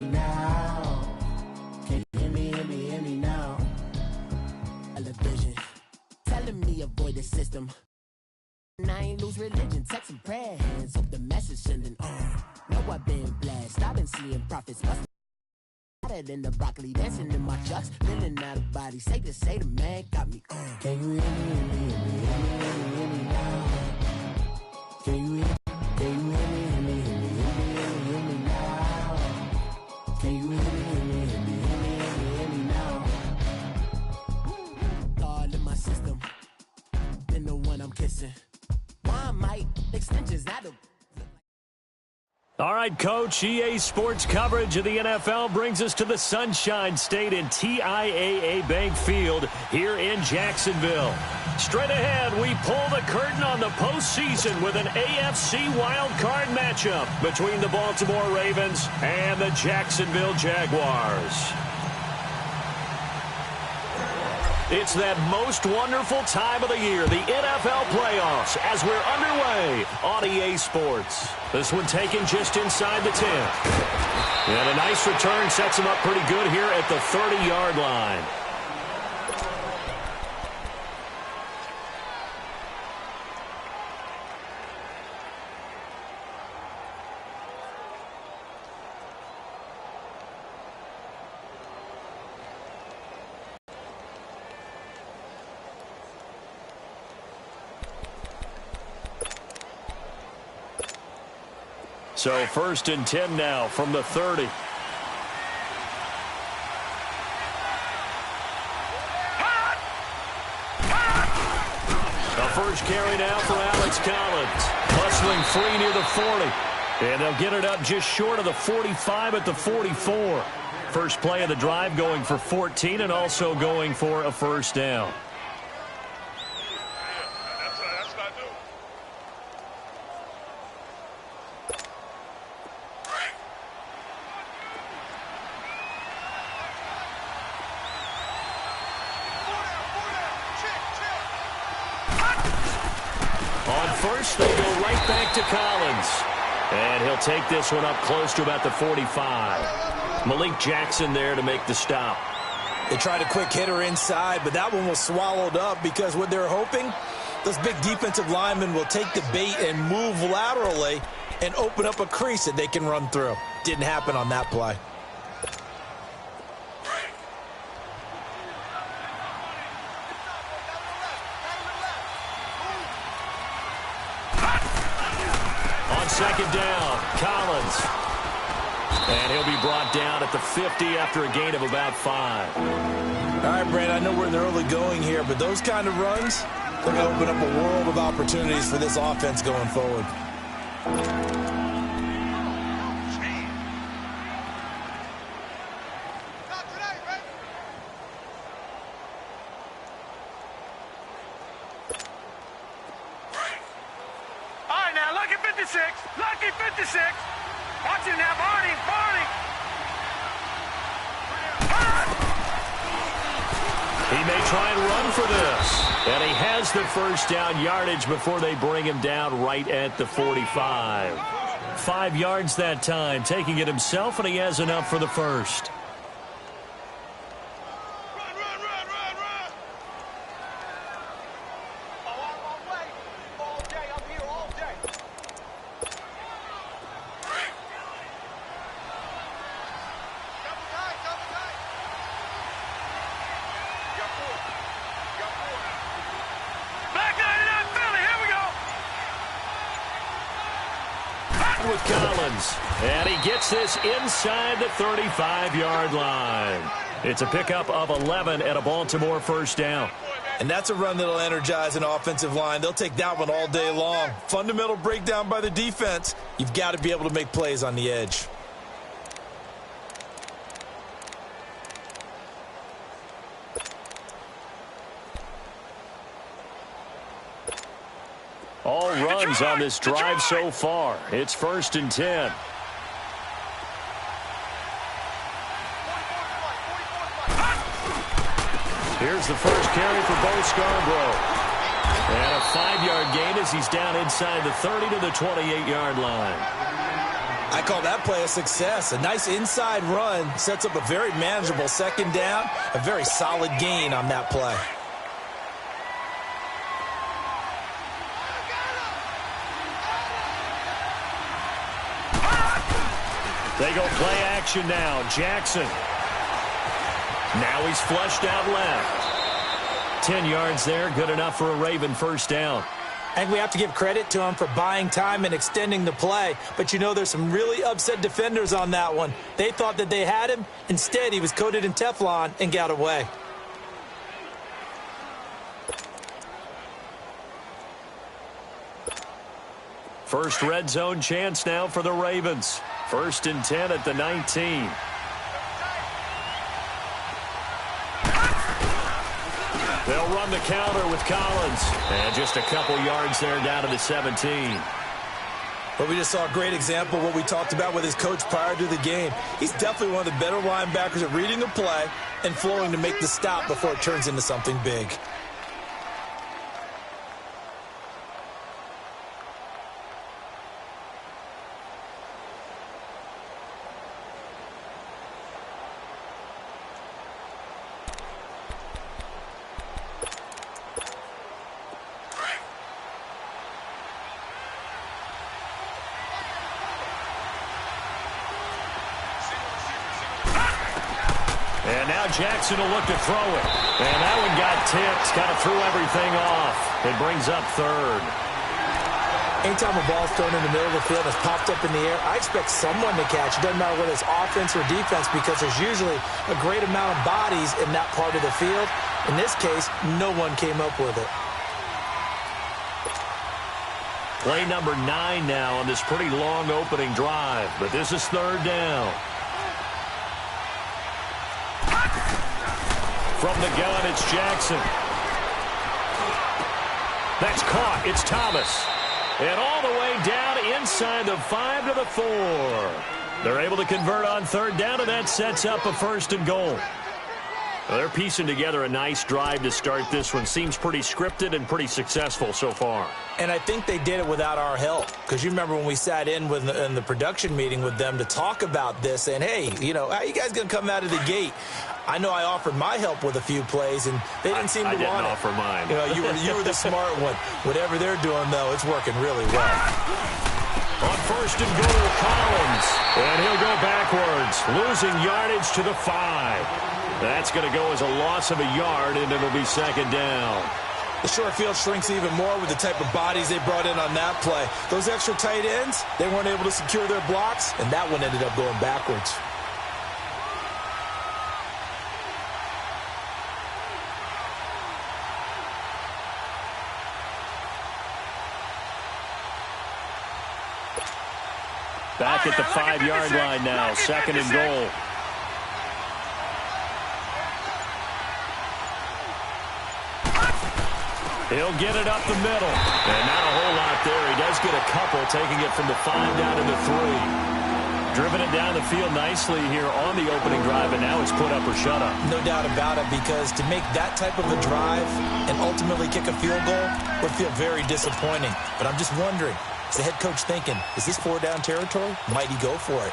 now. Can you hear me now? Television telling me avoid the system. And I ain't lose religion, text some prayer hands, hope the message sending on. Know I've been blessed, I've been seeing prophets bust better than the broccoli, dancing in my chucks, feeling out of body. Say the man got me on. Can you hear me now? Can you hear me? Can you hear me now? Can you hear me now? All in my system, been the one I'm kissing. Why might extensions not a... All right, Coach, EA Sports coverage of the NFL brings us to the Sunshine State in TIAA Bank Field here in Jacksonville. Straight ahead, we pull the curtain on the postseason with an AFC wildcard matchup between the Baltimore Ravens and the Jacksonville Jaguars. It's that most wonderful time of the year, the NFL playoffs, as we're underway on EA Sports. This one taken just inside the 10. And a nice return sets him up pretty good here at the 30-yard line. So 1st and 10 now from the 30. The first carry now for Alex Collins. Hustling free near the 40. And they'll get it up just short of the 45 at the 44. First play of the drive going for 14 and also going for a first down. First, they go right back to Collins. And he'll take this one up close to about the 45. Malik Jackson there to make the stop. They tried a quick hitter inside, but that one was swallowed up because what they're hoping, those big defensive linemen will take the bait and move laterally and open up a crease that they can run through. Didn't happen on that play. Second down, Collins. And he'll be brought down at the 50 after a gain of about 5. All right, Brad, I know we're in the early going here, but those kind of runs, they're going to open up a world of opportunities for this offense going forward. Lucky 56. Watch it now, Barney. He may try and run for this. And he has the first down yardage before they bring him down right at the 45. 5 yards that time, taking it himself, and he has enough for the first. With Collins, and he gets this inside the 35-yard line. It's a pickup of 11 at a Baltimore first down. And that's a run that'll energize an offensive line. They'll take that one all day long. Fundamental breakdown by the defense. You've got to be able to make plays on the edge. All runs on this drive so far. It's 1st and 10. Here's the first carry for Bo Scarborough. And a 5-yard gain as he's down inside the 30 to the 28-yard line. I call that play a success. A nice inside run sets up a very manageable second down, a very solid gain on that play. They go play action now. Jackson. Now he's flushed out left. 10 yards there, good enough for a Raven first down. I think we have to give credit to him for buying time and extending the play. But, you know, there's some really upset defenders on that one. They thought that they had him. Instead, he was coated in Teflon and got away. First red zone chance now for the Ravens. 1st and 10 at the 19. They'll run the counter with Collins. And just a couple yards there down to the 17. But we just saw a great example of what we talked about with his coach prior to the game. He's definitely one of the better linebackers at reading a play and flowing to make the stop before it turns into something big. And now Jackson will look to throw it. And that one got tipped. Kind of threw everything off. It brings up 3rd. Anytime a ball's thrown in the middle of the field and it's popped up in the air, I expect someone to catch. It doesn't matter whether it's offense or defense because there's usually a great amount of bodies in that part of the field. In this case, no one came up with it. Play number 9 now on this pretty long opening drive. But this is 3rd down. From the gun, it's Jackson. That's caught. It's Thomas. And all the way down inside the 5 to the 4. They're able to convert on 3rd down, and that sets up a 1st and goal. Well, they're piecing together a nice drive to start this one. Seems pretty scripted and pretty successful so far. And I think they did it without our help. Because you remember when we sat in the production meeting with them to talk about this, saying, hey, you know, how are you guys going to come out of the gate? I know I offered my help with a few plays, and they didn't seem to want it. I didn't offer mine. You know, you were the smart one. Whatever they're doing, though, it's working really well. On 1st and goal, Collins. And he'll go backwards, losing yardage to the 5. That's going to go as a loss of a yard, and it'll be 2nd down. The short field shrinks even more with the type of bodies they brought in on that play. Those extra tight ends, they weren't able to secure their blocks, and that one ended up going backwards. Back at the 5-yard line now, 2nd and goal. He'll get it up the middle. And not a whole lot there. He does get a couple, taking it from the 5 down to the 3. Driven it down the field nicely here on the opening drive, and now it's put up or shut up. No doubt about it, because to make that type of a drive and ultimately kick a field goal would feel very disappointing. But I'm just wondering, is the head coach thinking, is this 4-down territory? Might he go for it?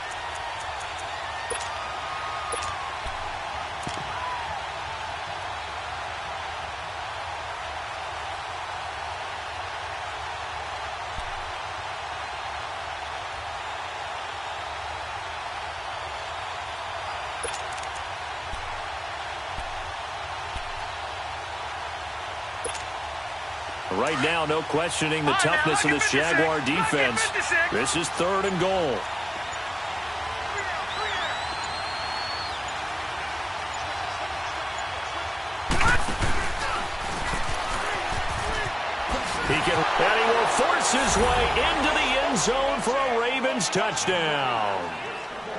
Right now, no questioning the toughness of this Jaguar defense. This is 3rd and goal. And he will force his way into the end zone for a Ravens touchdown.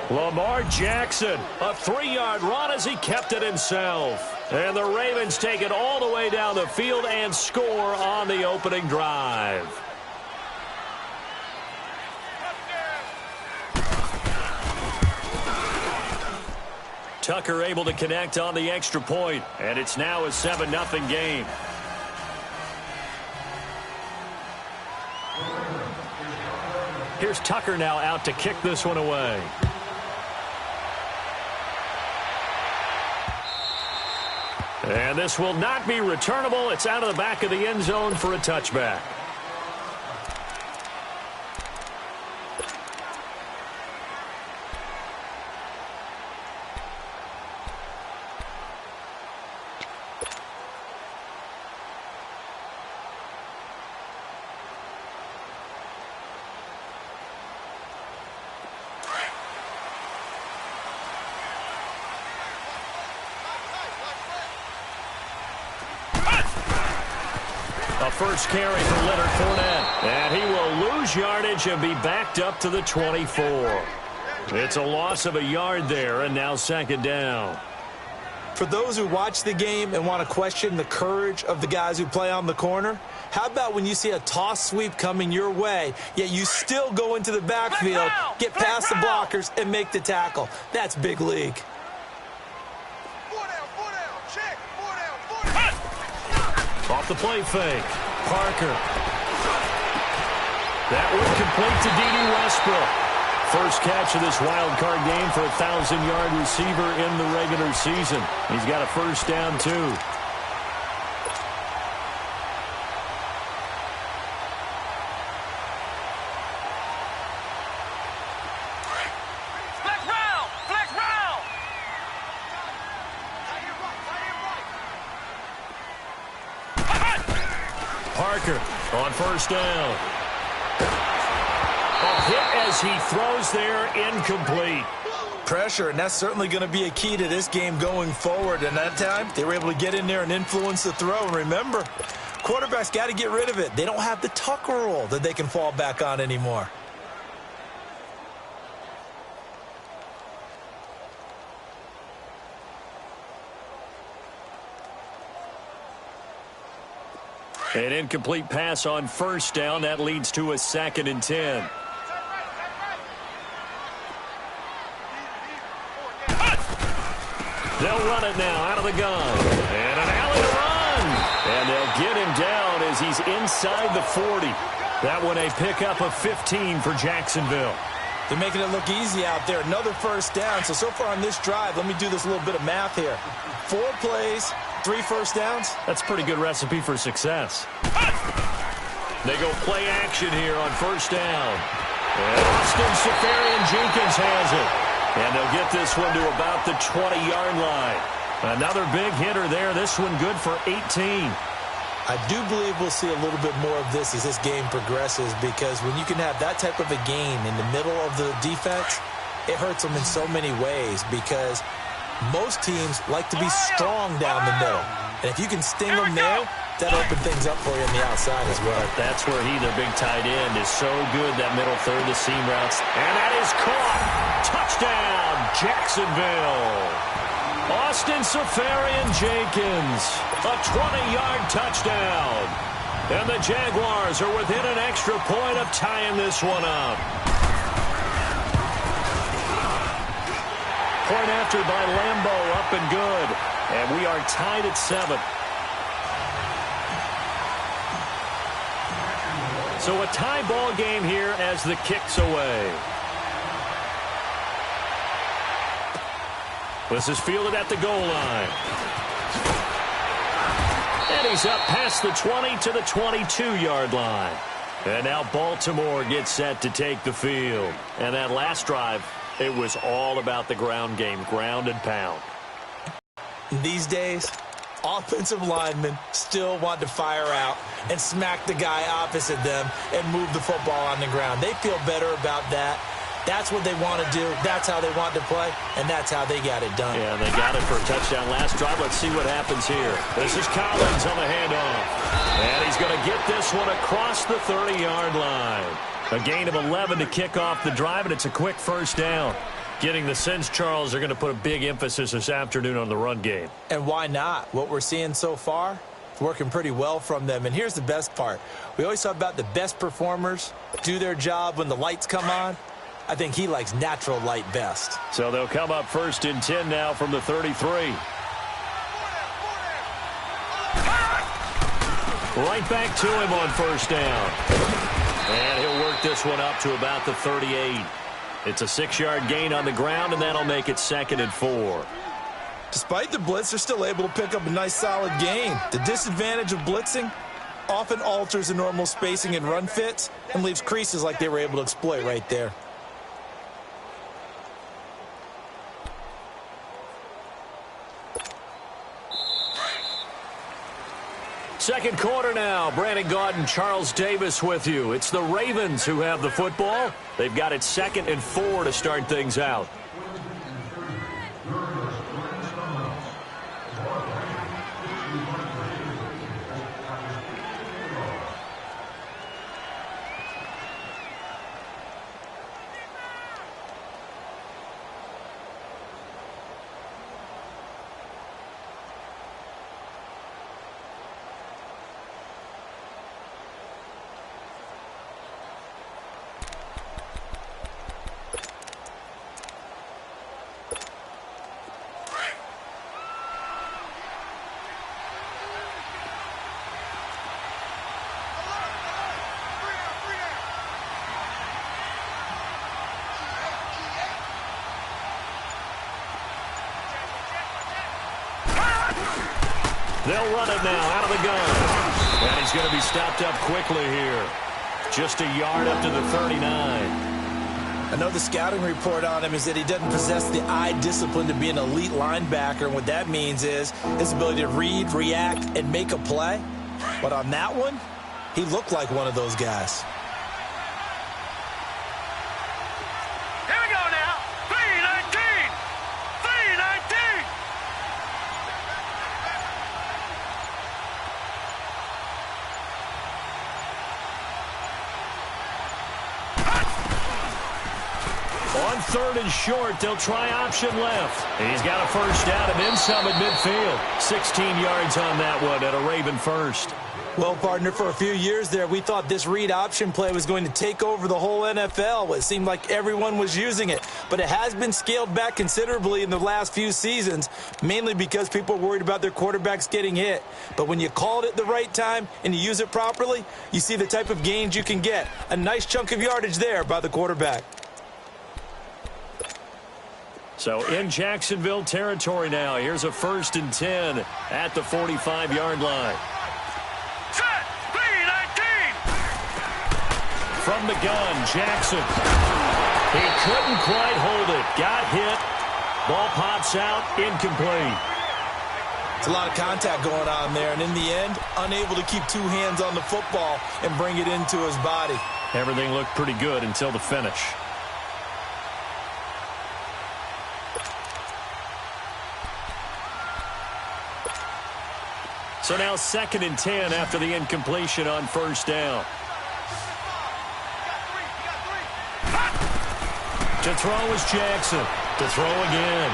Lamar Jackson, a 3-yard run as he kept it himself. And the Ravens take it all the way down the field and score on the opening drive. Tucker able to connect on the extra point, and it's now a 7-0 game. Here's Tucker now out to kick this one away. And this will not be returnable. It's out of the back of the end zone for a touchback. A first carry for Leonard Fournette. And he will lose yardage and be backed up to the 24. It's a loss of a yard there, and now second down. For those who watch the game and want to question the courage of the guys who play on the corner, how about when you see a toss sweep coming your way, yet you still go into the backfield, get past the blockers, and make the tackle? That's big league. Off the play fake. Parker. That would complete to D.D. Westbrook. First catch of this wild card game for a 1,000-yard receiver in the regular season. He's got a first down, too. Parker on first down. A hit as he throws there, incomplete. Pressure, and that's certainly going to be a key to this game going forward. And that time, they were able to get in there and influence the throw. And remember, quarterbacks got to get rid of it. They don't have the Tucker rule that they can fall back on anymore. An incomplete pass on first down. That leads to a 2nd and 10. They'll run it now out of the gun. And an alley to run. And they'll get him down as he's inside the 40. That one a pickup of 15 for Jacksonville. They're making it look easy out there. Another first down. So far on this drive, let me do this little bit of math here. 4 plays, 3 first downs. That's a pretty good recipe for success. They go play action here on first down. And Austin Seferian-Jenkins has it. And they'll get this one to about the 20-yard line. Another big hitter there. This one good for 18. I do believe we'll see a little bit more of this as this game progresses, because when you can have that type of a game in the middle of the defense, it hurts them in so many ways, because most teams like to be strong down the middle. And if you can sting them there, that'll open things up for you on the outside as well. That's where he, the big tight end, is so good, that middle third, the seam routes. And that is caught. Touchdown, Jacksonville. Austin Seferian-Jenkins, a 20-yard touchdown. And the Jaguars are within an extra point of tying this one up. Point after by Lambeau, up and good. And we are tied at 7. So a tie ball game here as the kick's away. This is fielded at the goal line. And he's up past the 20 to the 22-yard line. And now Baltimore gets set to take the field. And that last drive, it was all about the ground game, ground and pound. These days, offensive linemen still want to fire out and smack the guy opposite them and move the football on the ground. They feel better about that. That's what they want to do. That's how they want to play, and that's how they got it done. Yeah, they got it for a touchdown last drive. Let's see what happens here. This is Collins on the handoff. And he's going to get this one across the 30-yard line. A gain of 11 to kick off the drive, and it's a quick first down. Getting the sense, Charles, they're going to put a big emphasis this afternoon on the run game. And why not? What we're seeing so far, it's working pretty well from them. And here's the best part. We always talk about the best performers do their job when the lights come on. I think he likes natural light best. So they'll come up 1st and 10 now from the 33. Right back to him on first down. And he'll work this one up to about the 38. It's a 6-yard gain on the ground, and that'll make it 2nd and 4. Despite the blitz, they're still able to pick up a nice solid gain. The disadvantage of blitzing often alters the normal spacing and run fits and leaves creases like they were able to exploit right there. Second quarter now. Brandon Gaudin and Charles Davis with you. It's the Ravens who have the football. They've got it 2nd and 4 to start things out. They'll run it now out of the gun. And he's going to be stopped up quickly here. Just a yard up to the 39. I know the scouting report on him is that he doesn't possess the eye discipline to be an elite linebacker. And what that means is his ability to read, react, and make a play. But on that one, he looked like one of those guys. Here we go now. 3-19. 3-19. On 3rd and short, they'll try option left. And he's got a first down and then some at midfield. 16 yards on that one at a Raven first. Well, partner, for a few years there, we thought this read option play was going to take over the whole NFL. It seemed like everyone was using it. But it has been scaled back considerably in the last few seasons, mainly because people are worried about their quarterbacks getting hit. But when you call it at the right time and you use it properly, you see the type of gains you can get. A nice chunk of yardage there by the quarterback. So in Jacksonville territory now, here's a 1st and 10 at the 45-yard line. Set. 3-19. From the gun, Jackson. He couldn't quite hold it. Got hit. Ball pops out, incomplete. It's a lot of contact going on there, and in the end, unable to keep two hands on the football and bring it into his body. Everything looked pretty good until the finish. So now 2nd and 10 after the incompletion on 1st down. To throw is Jackson. To throw again.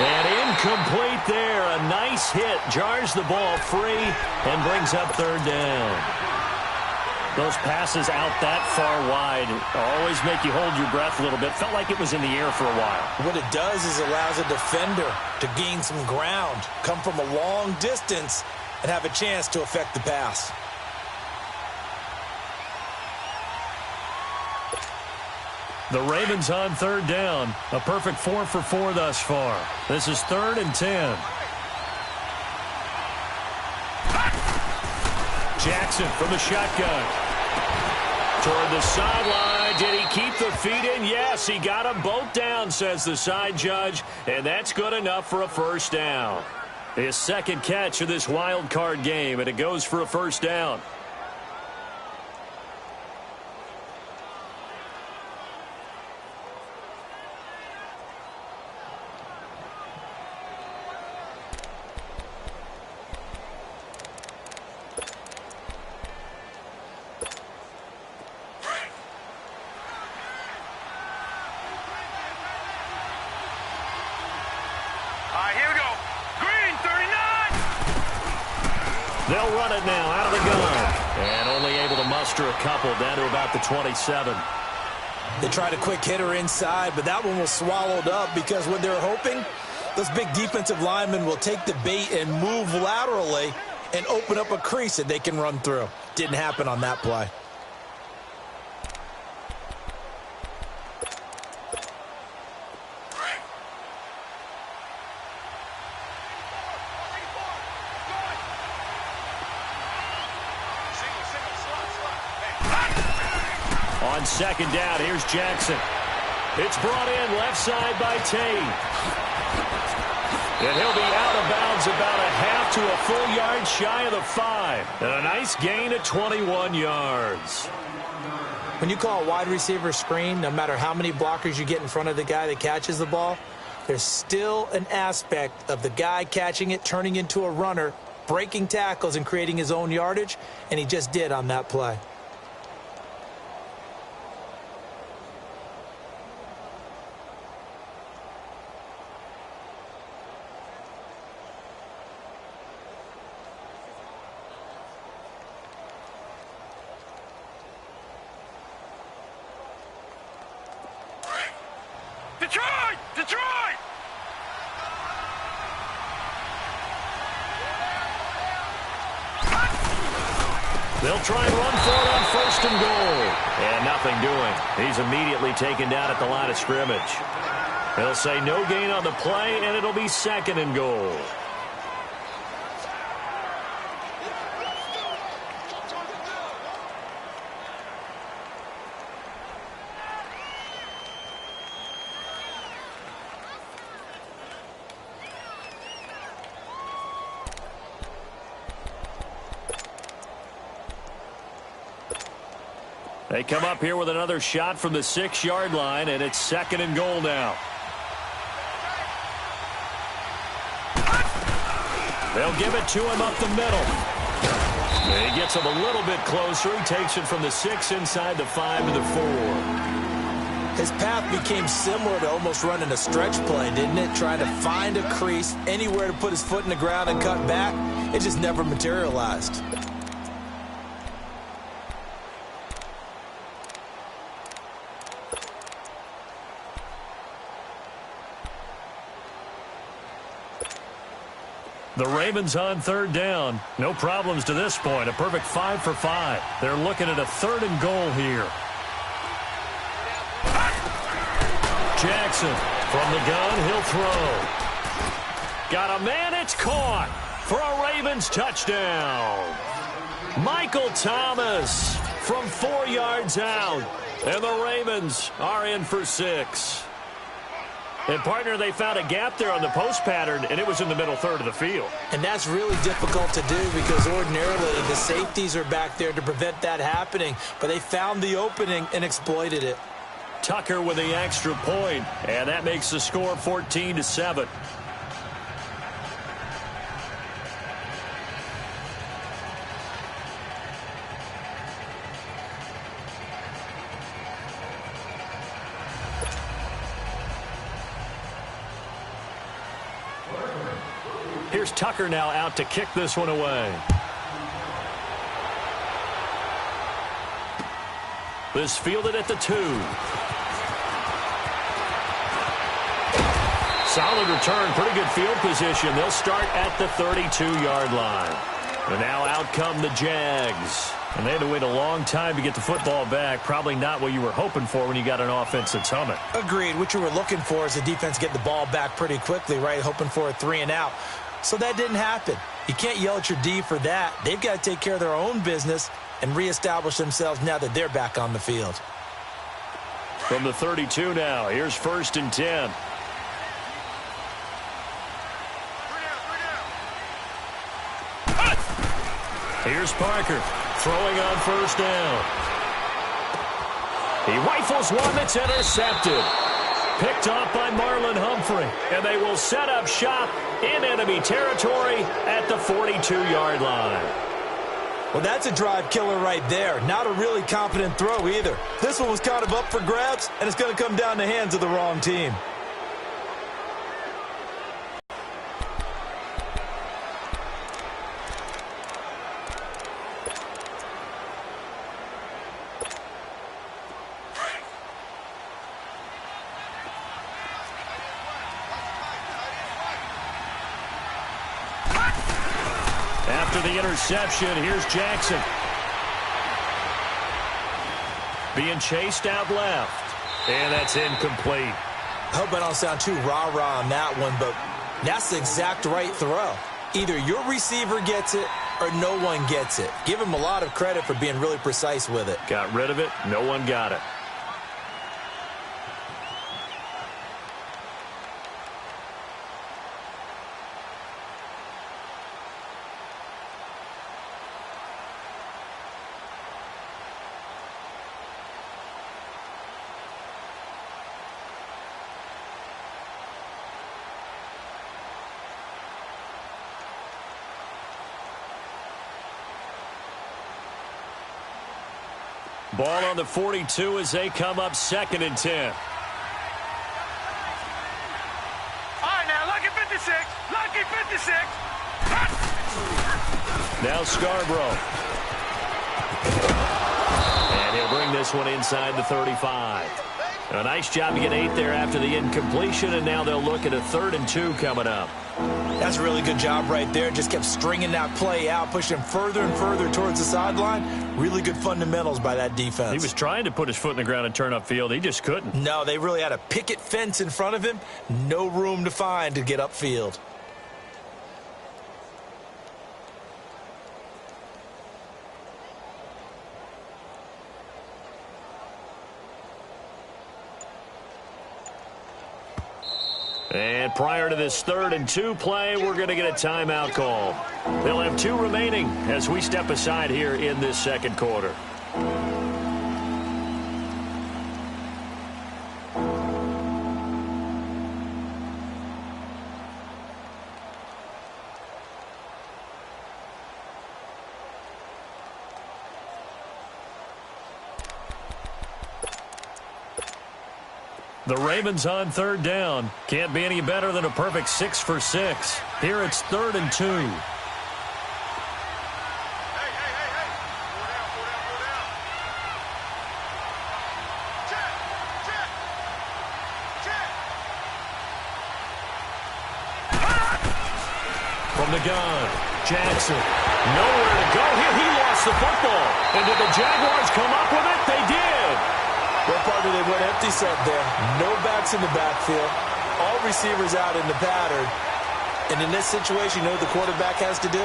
And incomplete there. A nice hit. Jars the ball free and brings up 3rd down. Those passes out that far wide always make you hold your breath a little bit. Felt like it was in the air for a while. What it does is allows a defender to gain some ground, come from a long distance, and have a chance to affect the pass. The Ravens on 3rd down. A perfect 4 for 4 thus far. This is 3rd and 10. Jackson from the shotgun. Toward the sideline. Did he keep the feet in? Yes, he got them both down, says the side judge. And that's good enough for a 1st down. His 2nd catch of this wild card game, and it goes for a 1st down. Here we go. Green, 39. They'll run it now out of the gun. And only able to muster a couple down to about the 27. They tried a quick hitter inside, but that one was swallowed up because what they're hoping, those big defensive linemen will take the bait and move laterally and open up a crease that they can run through. Didn't happen on that play. On second down, here's Jackson. It's brought in left side by Tate. And he'll be out of bounds about a half to a full yard shy of the 5. And a nice gain at 21 yards. When you call a wide receiver screen, no matter how many blockers you get in front of the guy that catches the ball, there's still an aspect of the guy catching it, turning into a runner, breaking tackles and creating his own yardage, and he just did on that play. Detroit! Detroit! They'll try and run for it on first and goal. And nothing doing. He's immediately taken down at the line of scrimmage. They'll say no gain on the play, and it'll be second and goal. They come up here with another shot from the 6-yard line, and it's second and goal now. They'll give it to him up the middle. And he gets him a little bit closer. He takes it from the 6 inside the 5 to the 4. His path became similar to almost running a stretch play, didn't it? Trying to find a crease, anywhere to put his foot in the ground and cut back. It just never materialized. The Ravens on third down. No problems to this point. A perfect 5 for 5. They're looking at a third and goal here. Jackson from the gun. He'll throw. Got a man. It's caught for a Ravens touchdown. Michael Thomas from 4 yards out. And the Ravens are in for 6. And, partner, they found a gap there on the post pattern, and it was in the middle third of the field. And that's really difficult to do because ordinarily the safeties are back there to prevent that happening. But they found the opening and exploited it. Tucker with the extra point, and that makes the score 14-7. Here's Tucker now out to kick this one away. This fielded at the 2. Solid return, pretty good field position. They'll start at the 32-yard line. And now out come the Jags. And they had to wait a long time to get the football back. Probably not what you were hoping for when you got an offense that's humming. Agreed. What you were looking for is the defense get the ball back pretty quickly, right? Hoping for a 3 and out. So that didn't happen. You can't yell at your D for that. They've got to take care of their own business and reestablish themselves now that they're back on the field. From the 32 now, here's first and 10. Here's Parker throwing on first down. He rifles one that's intercepted. Picked off by Marlon Humphrey. And they will set up shop in enemy territory at the 42-yard line. Well, that's a drive killer right there. Not a really confident throw either. This one was kind of up for grabs, and it's going to come down the hands of the wrong team. after the interception. Here's Jackson. Being chased out left. And that's incomplete. I hope I don't sound too rah-rah on that one, but that's the exact right throw. Either your receiver gets it or no one gets it. Give him a lot of credit for being really precise with it. Got rid of it. No one got it. Ball on the 42 as they come up 2nd and 10. All right, now, lucky 56. Lucky 56. Now Scarborough. And he'll bring this one inside the 35. A nice job to get 8 there after the incompletion, and now they'll look at a 3rd and 2 coming up. That's a really good job right there. Just kept stringing that play out, pushing him further and further towards the sideline. Really good fundamentals by that defense. He was trying to put his foot in the ground and turn upfield. He just couldn't. No, they really had a picket fence in front of him. No room to find to get upfield. And prior to this 3rd and 2 play, we're going to get a timeout call. They'll have 2 remaining as we step aside here in this 2nd quarter. The Ravens on 3rd down. Can't be any better than a perfect 6 for 6. Here it's 3rd and 2. Hey. From the gun, Jackson. Nowhere to go here. He lost the football. And did the Jaguars come up with it? They did. What part do they went empty set there? No backs in the backfield. All receivers out in the pattern. And in this situation, you know what the quarterback has to do?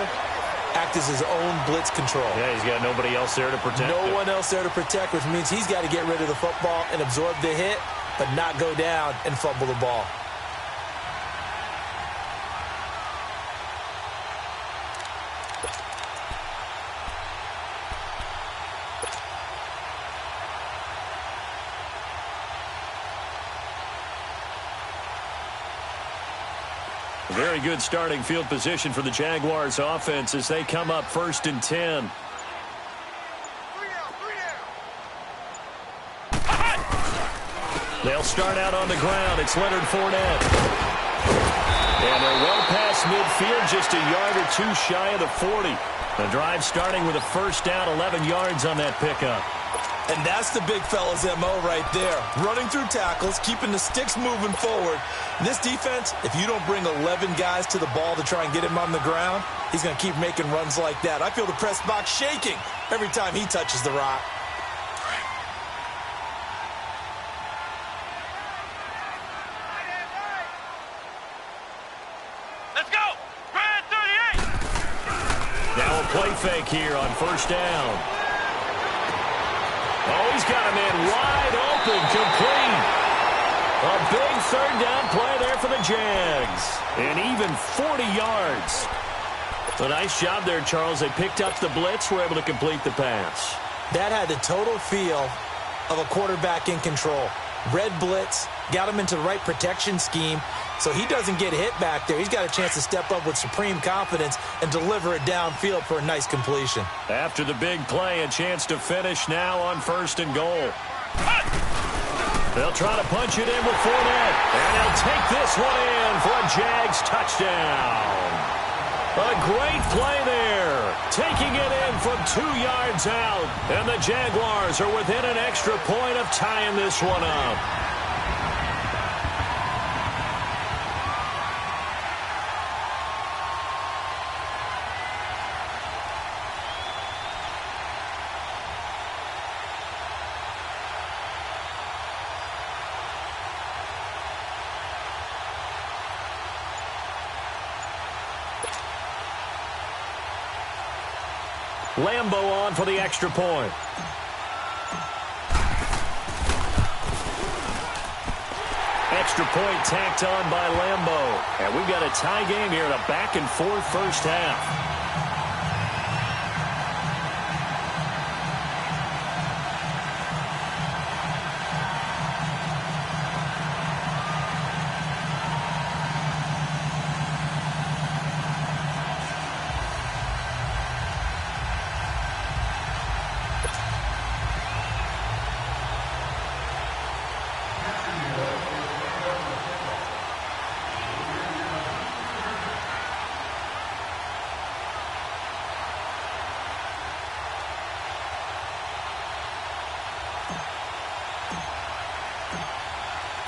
Act as his own blitz control. Yeah, he's got nobody else there to protect No him. one else there to protect, which means he's got to get rid of the football and absorb the hit, but not go down and fumble the ball. Very good starting field position for the Jaguars offense as they come up 1st and 10. They'll start out on the ground. It's Leonard Fournette. And they're well past midfield, just a yard or 2 shy of the 40. The drive starting with a 1st down, 11 yards on that pickup. And that's the big fella's MO right there. Running through tackles, keeping the sticks moving forward. This defense, if you don't bring 11 guys to the ball to try and get him on the ground, he's going to keep making runs like that. I feel the press box shaking every time he touches the rock. Let's go. Brad 38. Now a play fake here on 1st down. Oh, he's got a man wide open, complete. A big 3rd down play there for the Jags. And even 40 yards. A nice job there, Charles. They picked up the blitz, were able to complete the pass. That had the total feel of a quarterback in control. Red blitz, got him into the right protection scheme, so he doesn't get hit back there. He's got a chance to step up with supreme confidence and deliver it downfield for a nice completion. After the big play, a chance to finish now on 1st and goal. They'll try to punch it in with Fournette, and they'll take this one in for a Jags touchdown. A great play there, taking it in from 2 yards out, and the Jaguars are within an extra point of tying this one up. Lambo on for the extra point. Extra point tacked on by Lambo. And we've got a tie game here in a back-and-forth first half.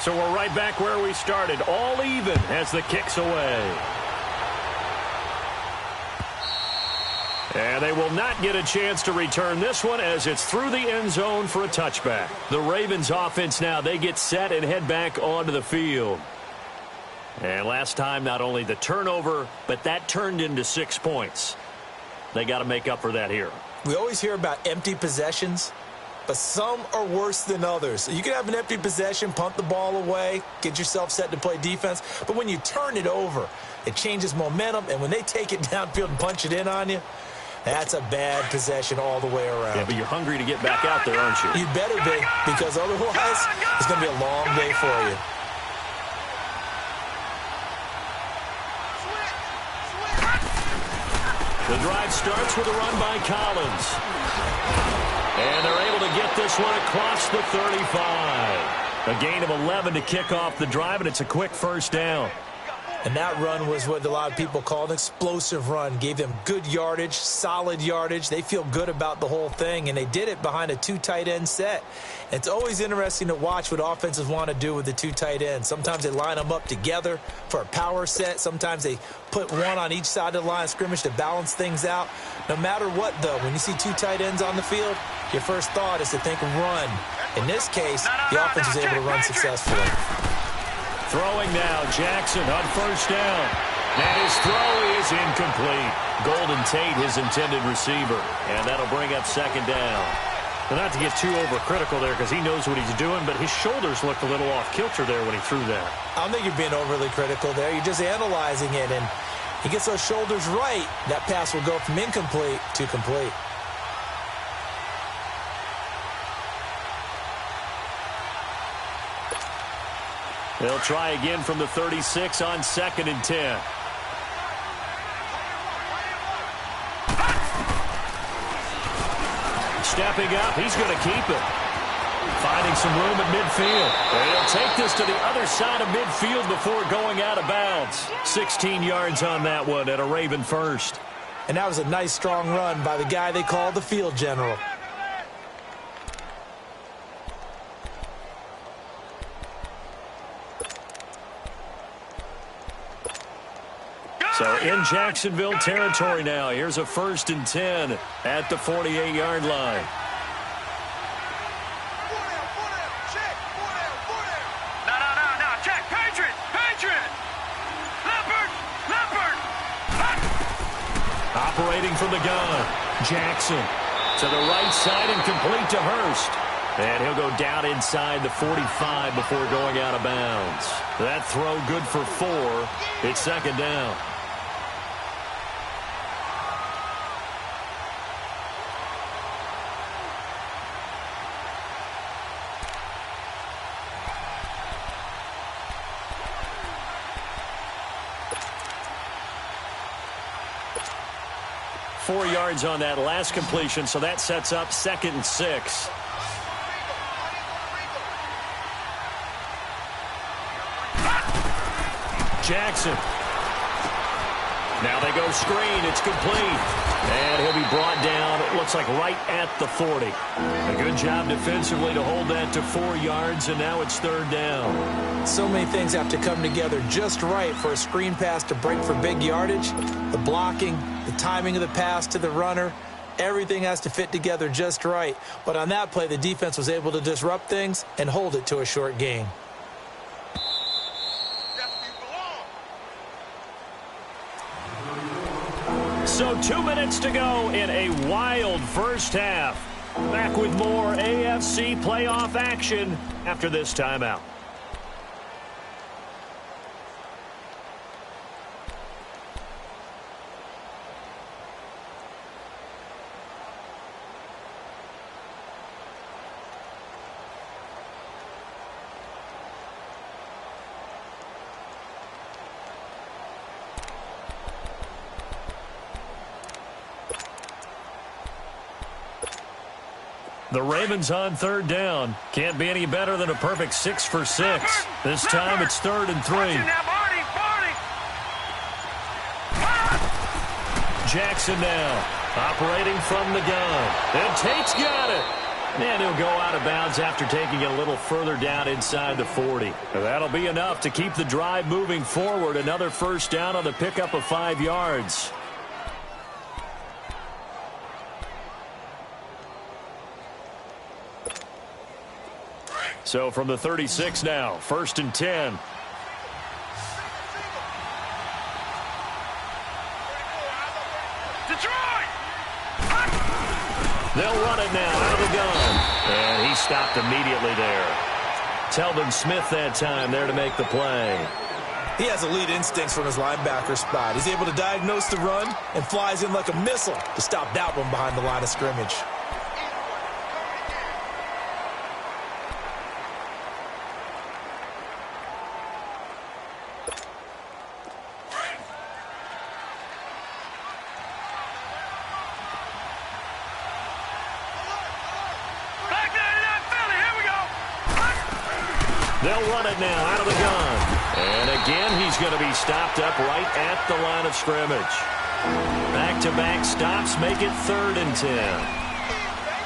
So we're right back where we started, all even as the kick's away. And they will not get a chance to return this one as it's through the end zone for a touchback. The Ravens offense now, they get set and head back onto the field. And last time, not only the turnover, but that turned into 6 points. They got to make up for that here. We always hear about empty possessions, but some are worse than others. You can have an empty possession, punt the ball away, get yourself set to play defense. But when you turn it over, it changes momentum. And when they take it downfield and punch it in on you, that's a bad possession all the way around. Yeah, but you're hungry to get back out there, aren't you? You better be, because otherwise it's going to be a long day for you. The drive starts with a run by Collins. And they're able to get this one across the 35. A gain of 11 to kick off the drive, and it's a quick first down. And that run was what a lot of people call an explosive run. Gave them good yardage, solid yardage. They feel good about the whole thing, and they did it behind a 2 tight end set. It's always interesting to watch what offenses want to do with the 2 tight ends. Sometimes they line them up together for a power set. Sometimes they put one on each side of the line of scrimmage to balance things out. No matter what, though, when you see 2 tight ends on the field, your first thought is to think run. In this case, the offense was able to run successfully. Throwing now, Jackson on first down. And his throw is incomplete. Golden Tate, his intended receiver. And that'll bring up second down. Well, not to get too overcritical there because he knows what he's doing, but his shoulders looked a little off kilter there when he threw that. I don't think you're being overly critical there. You're just analyzing it, and he gets those shoulders right. That pass will go from incomplete to complete. They'll try again from the 36 on 2nd and 10. Stepping up, he's going to keep it. Finding some room at midfield. And he'll take this to the other side of midfield before going out of bounds. 16 yards on that one at a Raven first. And that was a nice, strong run by the guy they call the field general. So in Jacksonville territory now. Here's a 1st and 10 at the 48-yard line. No, check. Patriot. Leopard. Operating from the gun. Jackson to the right side and complete to Hurst. And he'll go down inside the 45 before going out of bounds. That throw good for 4. It's second down. Four yards on that last completion, so that sets up 2nd and 6. Jackson. Now they go screen. It's complete. And he'll be brought down, it looks like right at the 40. A good job defensively to hold that to 4 yards, and now it's 3rd down. So many things have to come together just right for a screen pass to break for big yardage. The blocking, the timing of the pass to the runner, everything has to fit together just right. But on that play, the defense was able to disrupt things and hold it to a short gain. So 2 minutes to go in a wild first half. Back with more AFC playoff action after this timeout. The Ravens on third down. Can't be any better than a perfect 6 for 6. This time it's 3rd and 3. Jackson now operating from the gun. And Tate's got it. And he'll go out of bounds after taking it a little further down inside the 40. That'll be enough to keep the drive moving forward. Another first down on the pickup of 5 yards. So from the 36 now, 1st and 10. Detroit! They'll run it now out of the gun. And he stopped immediately there. Telvin Smith that time there to make the play. He has elite instincts from his linebacker spot. He's able to diagnose the run and flies in like a missile to stop that one behind the line of scrimmage. They'll run it now out of the gun. And again, he's going to be stopped up right at the line of scrimmage. Back-to-back stops make it 3rd and 10.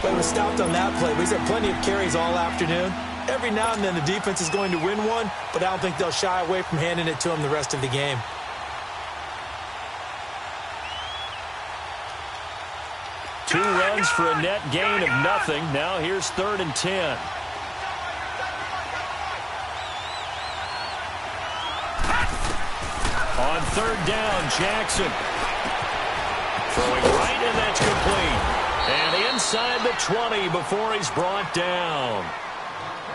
But he was stopped on that play, but he's had plenty of carries all afternoon. Every now and then the defense is going to win one, but I don't think they'll shy away from handing it to him the rest of the game. Two runs for a net gain of nothing. Now here's 3rd and 10. On 3rd down, Jackson. Throwing right, and that's complete. And inside the 20 before he's brought down.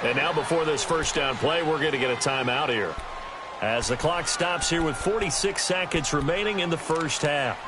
And now before this first down play, we're going to get a timeout here. As the clock stops here with 46 seconds remaining in the first half.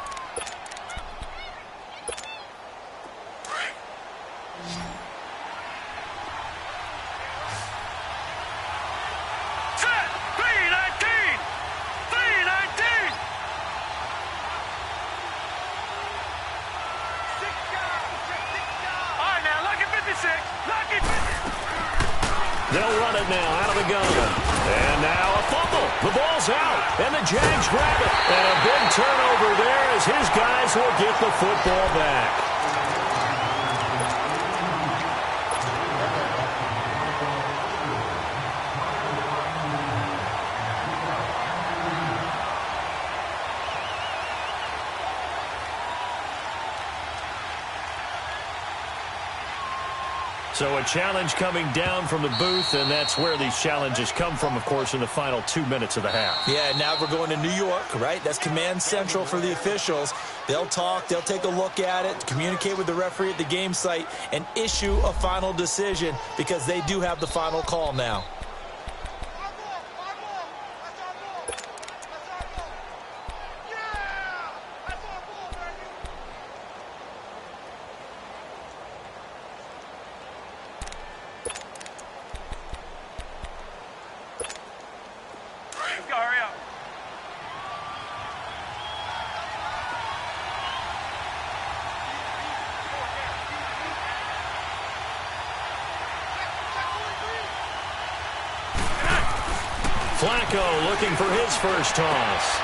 They'll run it now out of the gun. And now a fumble. The ball's out. And the Jags grab it. And a big turnover there as his guys will get the football back. So a challenge coming down from the booth, and that's where these challenges come from, of course, in the final 2 minutes of the half. Yeah, now we're going to New York, right? That's command central for the officials. They'll talk, they'll take a look at it, communicate with the referee at the game site, and issue a final decision because they do have the final call now. Flacco looking for his first toss.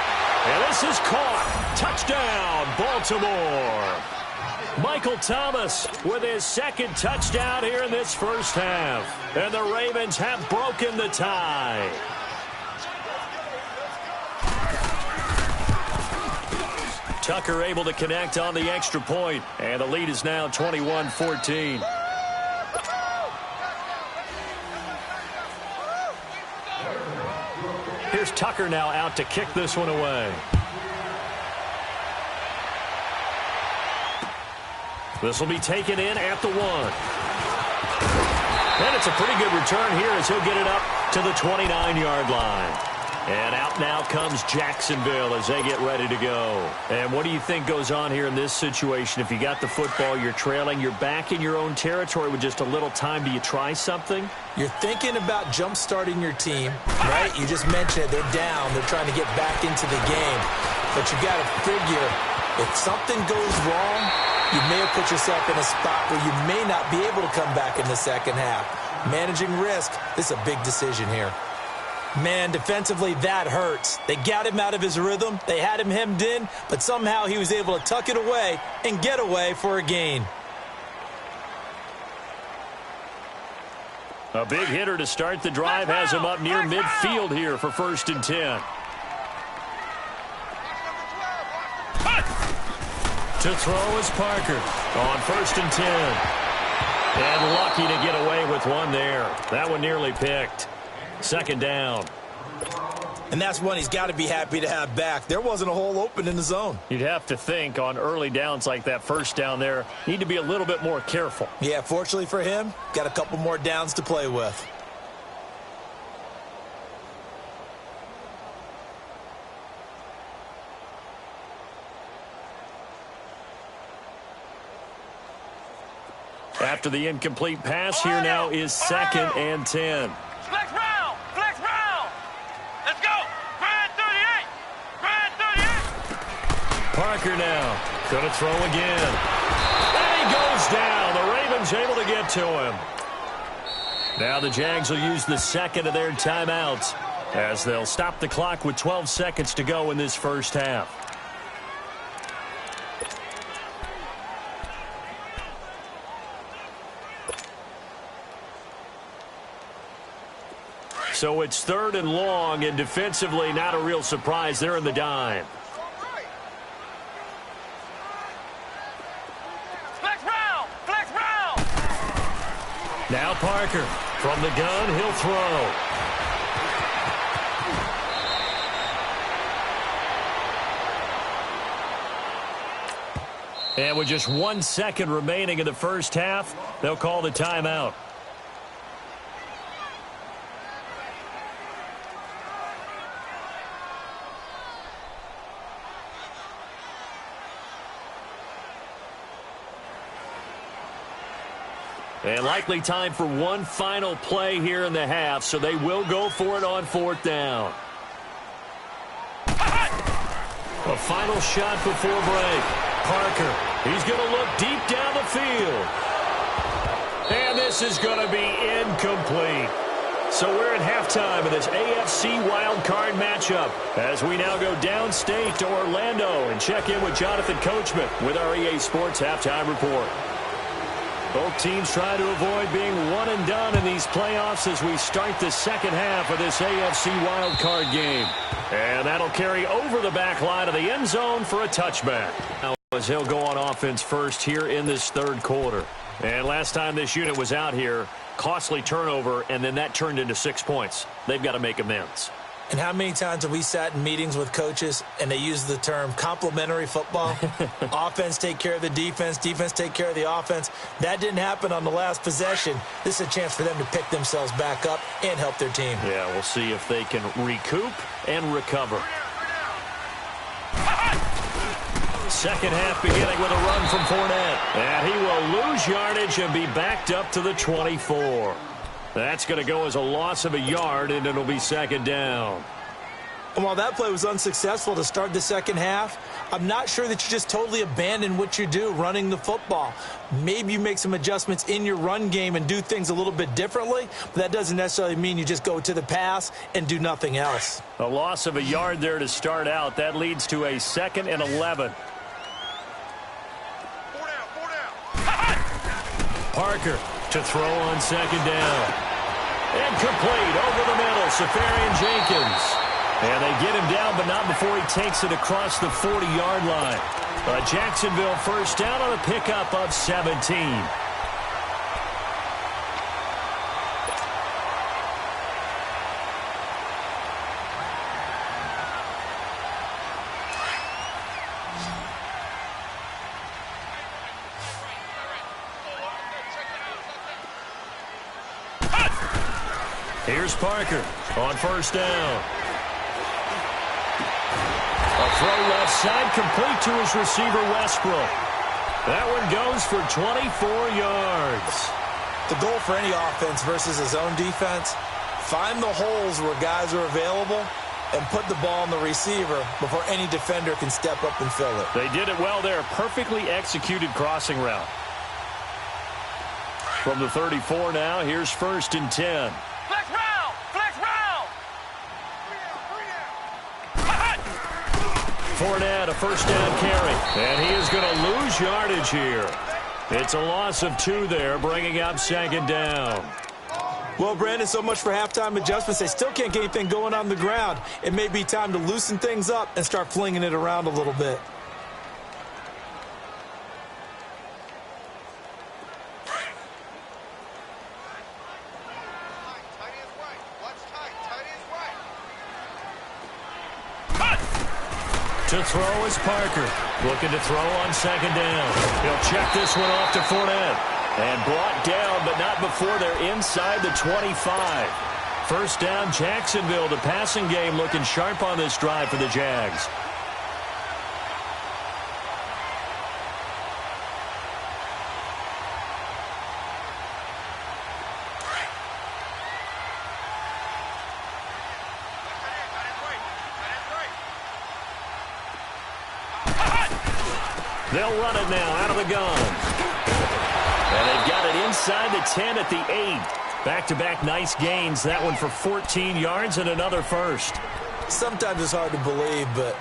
And this is caught. Touchdown, Baltimore. Michael Thomas with his second touchdown here in this first half. And the Ravens have broken the tie. Tucker able to connect on the extra point. And the lead is now 21-14. Here's Tucker now out to kick this one away. This will be taken in at the 1. And it's a pretty good return here as he'll get it up to the 29-yard line. And out now comes Jacksonville as they get ready to go. And what do you think goes on here in this situation? If you got the football, you're trailing, you're back in your own territory with just a little time. Do you try something? You're thinking about jump-starting your team, right? You just mentioned it. They're down. They're trying to get back into the game. But you got to figure, if something goes wrong, you may have put yourself in a spot where you may not be able to come back in the second half. Managing risk, this is a big decision here. Man, defensively, that hurts. They got him out of his rhythm. They had him hemmed in, but somehow he was able to tuck it away and get away for a gain. A big hitter to start the drive has him up near midfield here for 1st and 10. To throw is Parker on 1st and 10. And lucky to get away with one there. That one nearly picked. 2nd down. And that's one he's got to be happy to have back. There wasn't a hole open in the zone. You'd have to think on early downs like that 1st down there, need to be a little bit more careful. Yeah, fortunately for him, got a couple more downs to play with. After the incomplete pass, here now is 2nd and 10. Flex round! Flex round! Let's go! Grind 38! Grind 38! Parker now. Going to throw again. And he goes down. The Ravens able to get to him. Now the Jags will use the 2nd of their timeouts as they'll stop the clock with 12 seconds to go in this 1st half. So it's 3rd and long, and defensively not a real surprise. They're in the dime. Flex round! Flex round! Now Parker from the gun, he'll throw. And with just 1 second remaining in the 1st half, they'll call the timeout. And likely time for one final play here in the half, so they will go for it on 4th down. A final shot before break. Parker, he's going to look deep down the field. And this is going to be incomplete. So we're at halftime of this AFC wildcard matchup as we now go downstate to Orlando and check in with Jonathan Coachman with our EA Sports Halftime Report. Both teams try to avoid being one and done in these playoffs as we start the 2nd half of this AFC wildcard game. And that'll carry over the back line of the end zone for a touchback. Now as he'll go on offense first here in this 3rd quarter. And last time this unit was out here, costly turnover, and then that turned into 6 points. They've got to make amends. And how many times have we sat in meetings with coaches and they use the term complementary football? Offense take care of the defense, defense take care of the offense. That didn't happen on the last possession. This is a chance for them to pick themselves back up and help their team. Yeah, we'll see if they can recoup and recover. 2nd half beginning with a run from Fournette. And he will lose yardage and be backed up to the 24. That's going to go as a loss of a yard, and it'll be 2nd down. And while that play was unsuccessful to start the 2nd half, I'm not sure that you just totally abandon what you do running the football. Maybe you make some adjustments in your run game and do things a little bit differently, but that doesn't necessarily mean you just go to the pass and do nothing else. A loss of a yard there to start out. That leads to a 2nd and 11. Parker to throw on 2nd down. And complete over the middle, Safarian Jenkins. And they get him down, but not before he takes it across the 40-yard line. A Jacksonville 1st down on a pickup of 17. Here's Parker on first down. A throw left side, complete to his receiver, Westbrook. That one goes for 24 yards. The goal for any offense versus his own defense, find the holes where guys are available and put the ball on the receiver before any defender can step up and fill it. They did it well there. Perfectly executed crossing route. From the 34 now, here's 1st and 10. Flex round! Flex round! Fournette, a first down carry. And he is going to lose yardage here. It's a loss of 2 there, bringing up 2nd down. Well, Brandon, so much for halftime adjustments. They still can't get anything going on the ground. It may be time to loosen things up and start flinging it around a little bit. To throw is Parker. Looking to throw on 2nd down. He'll check this one off to Fournette. And brought down, but not before they're inside the 25. First down, Jacksonville. The passing game looking sharp on this drive for the Jags. They'll run it now out of the gun. And they've got it inside the 10 at the 8. Back-to-back nice gains. That one for 14 yards and another first. Sometimes it's hard to believe, but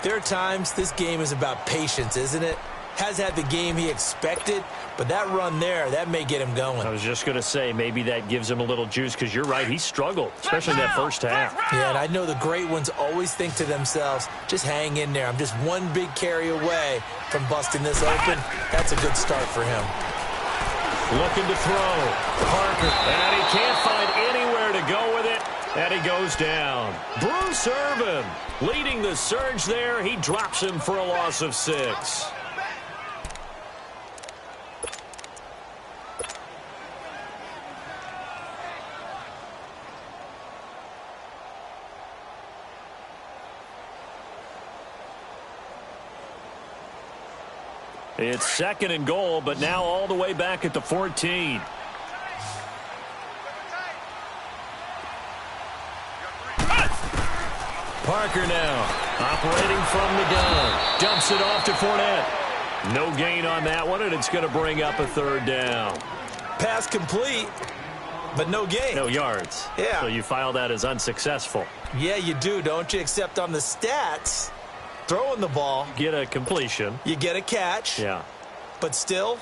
there are times this game is about patience, isn't it? Has had the game he expected, but that run there, that may get him going. I was just going to say, maybe that gives him a little juice, because you're right, he struggled, especially in that first half. Yeah, and I know the great ones always think to themselves, just hang in there. I'm just one big carry away from busting this open. That's a good start for him. Looking to throw. Parker, and he can't find anywhere to go with it, and he goes down. Bruce Irvin leading the surge there. He drops him for a loss of 6. It's 2nd and goal, but now all the way back at the 14. Parker now operating from the gun. Dumps it off to Fournette. No gain on that one, and it's going to bring up a 3rd down. Pass complete, but no gain. No yards. Yeah. So you file that as unsuccessful. Yeah, you do, don't you? Except on the stats, throwing the ball. Get a completion. You get a catch. Yeah. But still,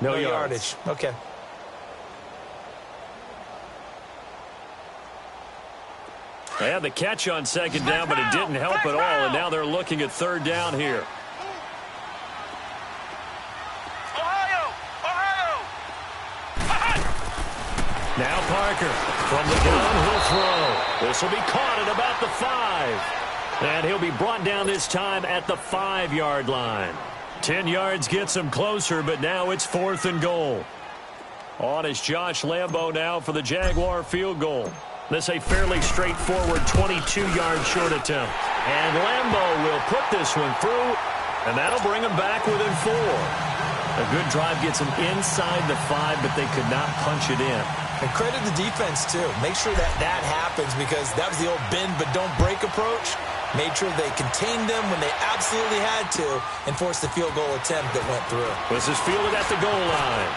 no yardage. Okay. They had the catch on 2nd down, but it didn't help at all, and now they're looking at 3rd down here. Ohio! Now Parker from the gun, he'll throw. This will be caught at about the 5. And he'll be brought down this time at the 5-yard line. 10 yards gets him closer, but now it's 4th and goal. On is Josh Lambo now for the Jaguar field goal. This a fairly straightforward 22-yard short attempt. And Lambo will put this one through, and that'll bring him back within 4. A good drive gets him inside the 5, but they could not punch it in. And credit the defense, too. Make sure that happens, because that was the old bend but don't break approach. Made sure they contained them when they absolutely had to and forced the field goal attempt that went through. This is fielded at the goal line.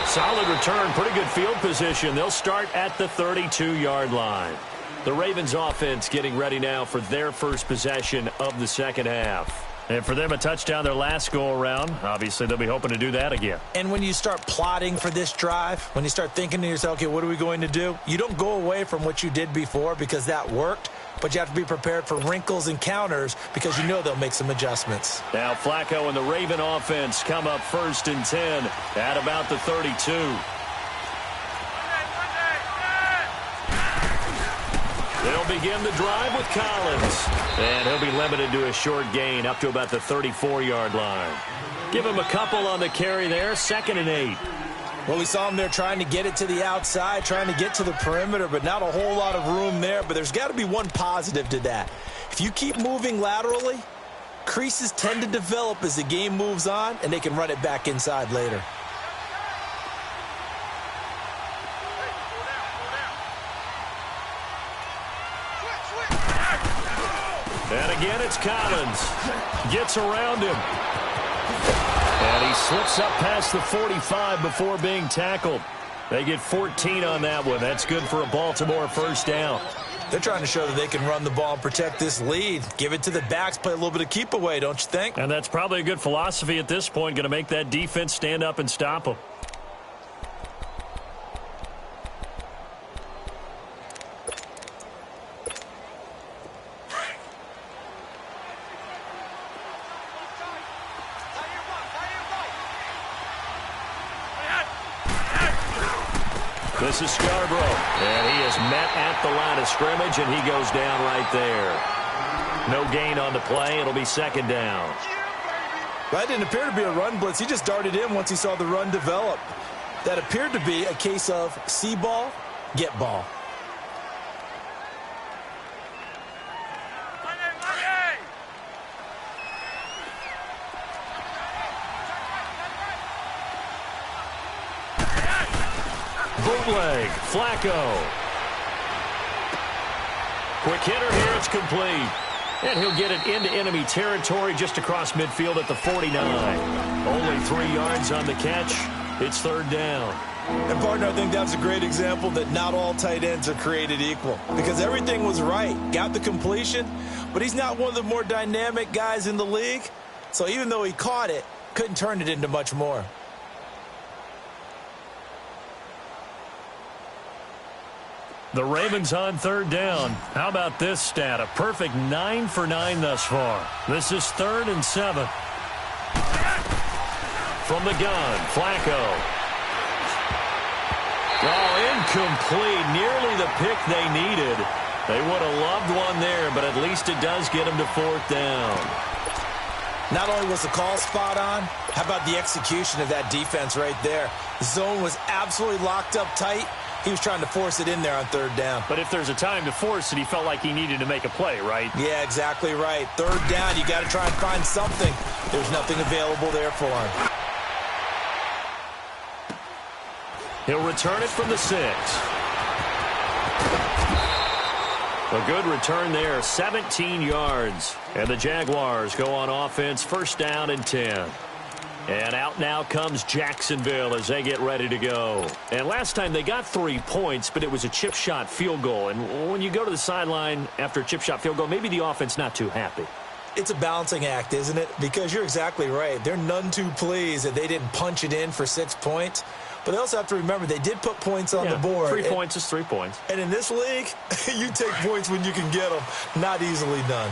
Solid return, pretty good field position. They'll start at the 32-yard line. The Ravens offense getting ready now for their first possession of the second half. And for them, a touchdown their last go-around. Obviously, they'll be hoping to do that again. And when you start plotting for this drive, when you start thinking to yourself, okay, what are we going to do? You don't go away from what you did before because that worked, but you have to be prepared for wrinkles and counters because you know they'll make some adjustments. Now Flacco and the Raven offense come up 1st and 10 at about the 32. They'll begin the drive with Collins. And he'll be limited to a short gain up to about the 34-yard line. Give him a couple on the carry there, 2nd and 8. Well, we saw him there trying to get it to the outside, trying to get to the perimeter, but not a whole lot of room there. But there's got to be one positive to that. If you keep moving laterally, creases tend to develop as the game moves on, and they can run it back inside later. And again, it's Collins. Gets around him. And he slips up past the 45 before being tackled. They get 14 on that one. That's good for a Baltimore first down. They're trying to show that they can run the ball and protect this lead. Give it to the backs, play a little bit of keep away, don't you think? And that's probably a good philosophy at this point, going to make that defense stand up and stop them. This is Scarborough, and he is met at the line of scrimmage, and he goes down right there. No gain on the play. It'll be second down. That didn't appear to be a run blitz. He just darted in once he saw the run develop. That appeared to be a case of see ball, get ball. Bootleg, Flacco. Quick hitter here, it's complete. And he'll get it into enemy territory just across midfield at the 49. Only 3 yards on the catch. It's third down. And, partner, I think that's a great example that not all tight ends are created equal. Because everything was right. Got the completion, but he's not one of the more dynamic guys in the league. So even though he caught it, couldn't turn it into much more. The Ravens on third down. How about this stat? A perfect 9 for 9 thus far. This is 3rd and 7. From the gun, Flacco. Oh, incomplete. Nearly the pick they needed. They would have loved one there, but at least it does get them to 4th down. Not only was the call spot on, how about the execution of that defense right there? The zone was absolutely locked up tight. He was trying to force it in there on 3rd down. But if there's a time to force it, he felt like he needed to make a play, right? Yeah, exactly right. 3rd down, you got to try and find something. There's nothing available there for him. He'll return it from the 6. A good return there, 17 yards. And the Jaguars go on offense, 1st down and 10. And out now comes Jacksonville as they get ready to go. And last time they got 3 points, but it was a chip shot field goal. And when you go to the sideline after a chip shot field goal, maybe the offense not too happy. It's a balancing act, isn't it? Because you're exactly right. They're none too pleased that they didn't punch it in for 6 points. But they also have to remember they did put points on the board. 3 points is 3 points. And in this league, you take points when you can get them. Not easily done.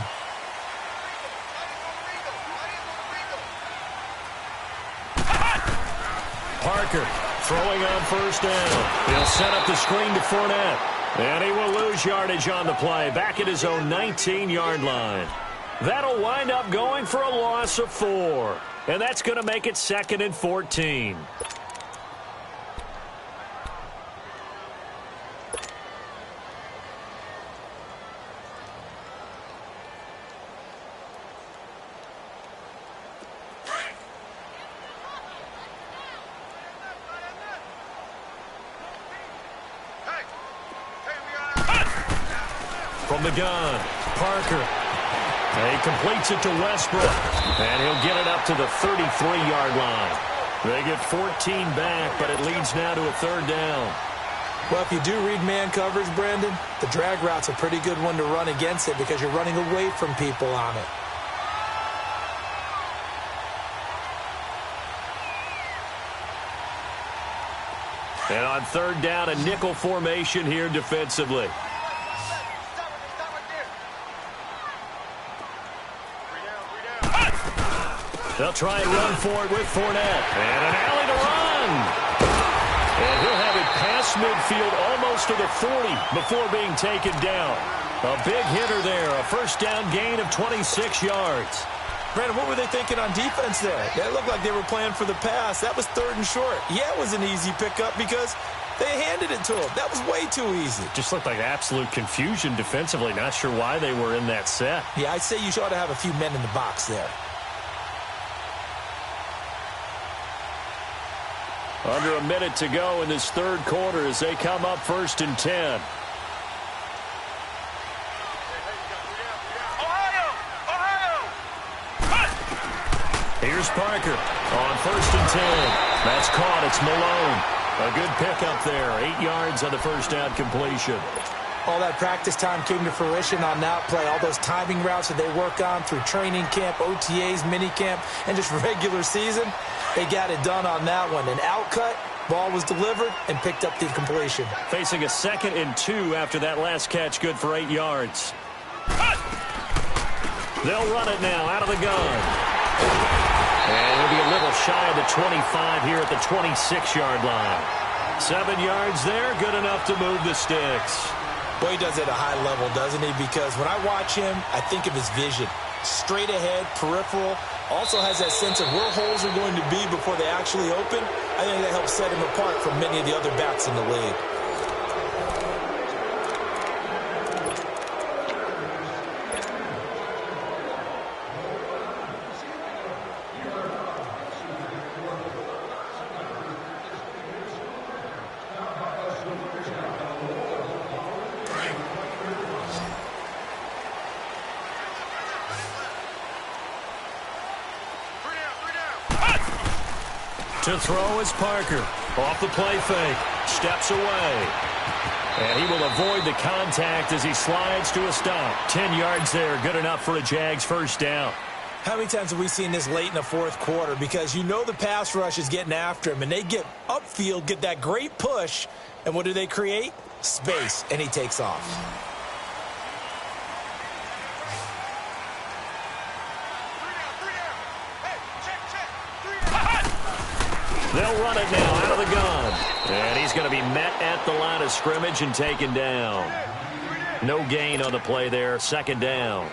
Parker throwing on 1st down. He'll set up the screen to Fournette. And he will lose yardage on the play. Back at his own 19-yard line. That'll wind up going for a loss of 4. And that's going to make it 2nd and 14. From the gun, Parker. And he completes it to Westbrook. And he'll get it up to the 33-yard line. They get 14 back, but it leads now to a 3rd down. Well, if you do read man coverage, Brandon, the drag route's a pretty good one to run against it because you're running away from people on it. And on 3rd down, a nickel formation here defensively. They'll try and run for it with Fournette. And an alley to run. And he'll have it past midfield almost to the 40 before being taken down. A big hitter there. A 1st down gain of 26 yards. Brandon, what were they thinking on defense there? It looked like they were playing for the pass. That was 3rd and short. Yeah, it was an easy pickup because they handed it to him. That was way too easy. Just looked like absolute confusion defensively. Not sure why they were in that set. Yeah, I'd say you ought to have a few men in the box there. Under a minute to go in this 3rd quarter as they come up 1st and 10. Here's Parker on 1st and 10. That's caught. It's Malone. A good pickup there. 8 yards on the first down completion. All that practice time came to fruition on that play. All those timing routes that they work on through training camp, OTAs, minicamp, and just regular season, they got it done on that one. An outcut, ball was delivered, and picked up the completion. Facing a 2nd and 2 after that last catch, good for 8 yards. They'll run it now out of the gun. And we'll be a little shy of the 25 here at the 26-yard line. 7 yards there, good enough to move the sticks. Boy, he does it at a high level, doesn't he? Because when I watch him, I think of his vision. Straight ahead, peripheral. Also has that sense of where holes are going to be before they actually open. I think that helps set him apart from many of the other backs in the league. To throw is Parker. Off the play fake. Steps away. And he will avoid the contact as he slides to a stop. 10 yards there. Good enough for a Jags first down. How many times have we seen this late in the 4th quarter? Because you know the pass rush is getting after him, and they get upfield, get that great push, and what do they create? Space, and he takes off. They'll run it now out of the gun. And he's going to be met at the line of scrimmage and taken down. No gain on the play there. 2nd down.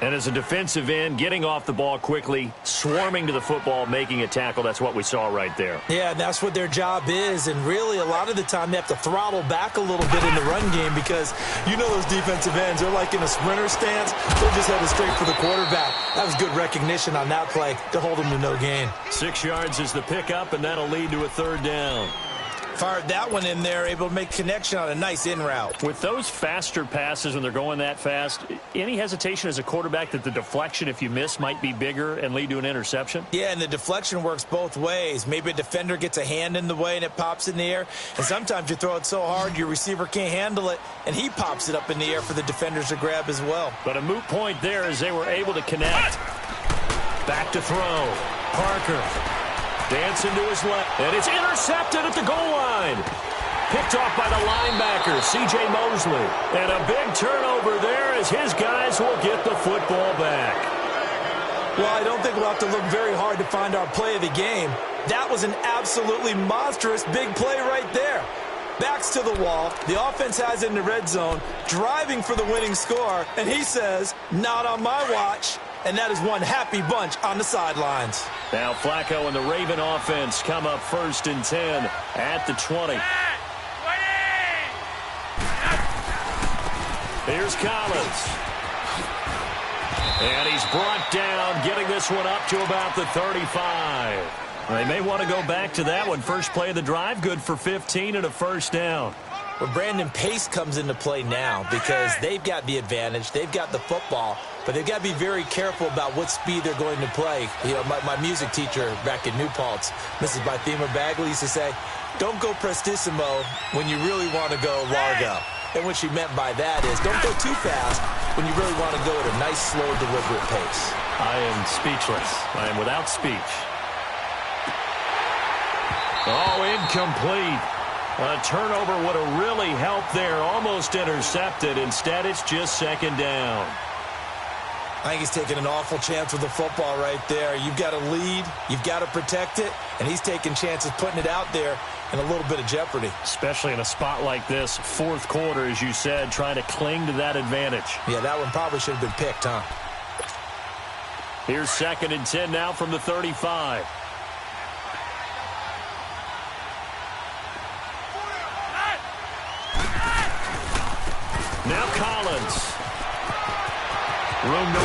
And as a defensive end, getting off the ball quickly, swarming to the football, making a tackle, that's what we saw right there. Yeah, that's what their job is. And really, a lot of the time, they have to throttle back a little bit in the run game because you know those defensive ends, they're like in a sprinter stance. They're just headed straight for the quarterback. That was good recognition on that play to hold them to no gain. 6 yards is the pickup, and that'll lead to a 3rd down. Fired that one in there, able to make connection on a nice in route. With those faster passes when they're going that fast, any hesitation as a quarterback that the deflection, if you miss, might be bigger and lead to an interception? Yeah, and the deflection works both ways. Maybe a defender gets a hand in the way and it pops in the air. And sometimes you throw it so hard your receiver can't handle it, and he pops it up in the air for the defenders to grab as well. But a moot point there as they were able to connect. Back to throw. Parker. Dancing to his left. And it's intercepted at the goal line. Picked off by the linebacker, C.J. Mosley. And a big turnover there as his guys will get the football back. Well, I don't think we'll have to look very hard to find our play of the game. That was an absolutely monstrous big play right there. Backs to the wall. The offense has it in the red zone, driving for the winning score. And he says, not on my watch. And that is one happy bunch on the sidelines. Now Flacco and the Raven offense come up 1st and 10 at the 20. Here's Collins. And he's brought down, getting this one up to about the 35. They may want to go back to that one. First play of the drive, good for 15 and a first down. Well, Brandon, pace comes into play now because they've got the advantage. They've got the football, but they've got to be very careful about what speed they're going to play. You know, my music teacher back in New Paltz, Mrs. Bythema Bagley, used to say, don't go prestissimo when you really want to go largo. And what she meant by that is don't go too fast when you really want to go at a nice, slow, deliberate pace. I am speechless. I am without speech. Oh, incomplete. A turnover would have really helped there. Almost intercepted. Instead, it's just 2nd down. I think he's taking an awful chance with the football right there. You've got to lead. You've got to protect it. And he's taking chances putting it out there in a little bit of jeopardy. Especially in a spot like this, 4th quarter, as you said, trying to cling to that advantage. Yeah, that one probably should have been picked, huh? Here's 2nd and 10 now from the 35. Now Collins.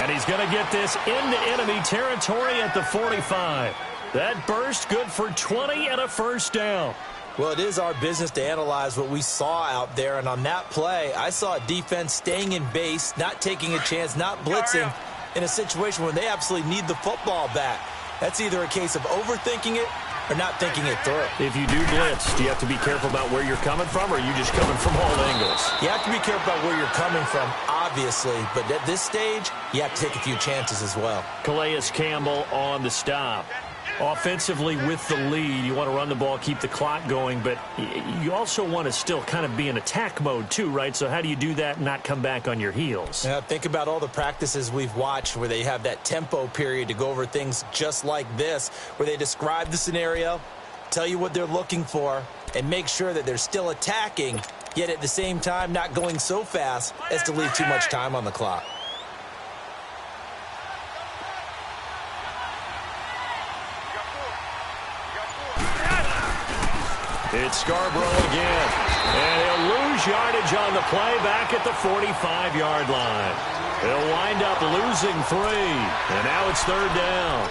And he's going to get this into enemy territory at the 45. That burst good for 20 and a first down. Well, it is our business to analyze what we saw out there, and on that play, I saw a defense staying in base, not taking a chance, not blitzing in a situation where they absolutely need the football back. That's either a case of overthinking it or not thinking it through. If you do blitz, do you have to be careful about where you're coming from, or are you just coming from all angles? You have to be careful about where you're coming from, obviously, but at this stage, you have to take a few chances as well. Calais Campbell on the stop. Offensively with the lead, you want to run the ball, keep the clock going, but you also want to still kind of be in attack mode too, right? So how do you do that and not come back on your heels? Yeah, think about all the practices we've watched where they have that tempo period to go over things just like this, where they describe the scenario, tell you what they're looking for, and make sure that they're still attacking, yet at the same time not going so fast as to leave too much time on the clock. It's Scarborough again. And he'll lose yardage on the play back at the 45-yard line. He'll wind up losing 3. And now it's 3rd down.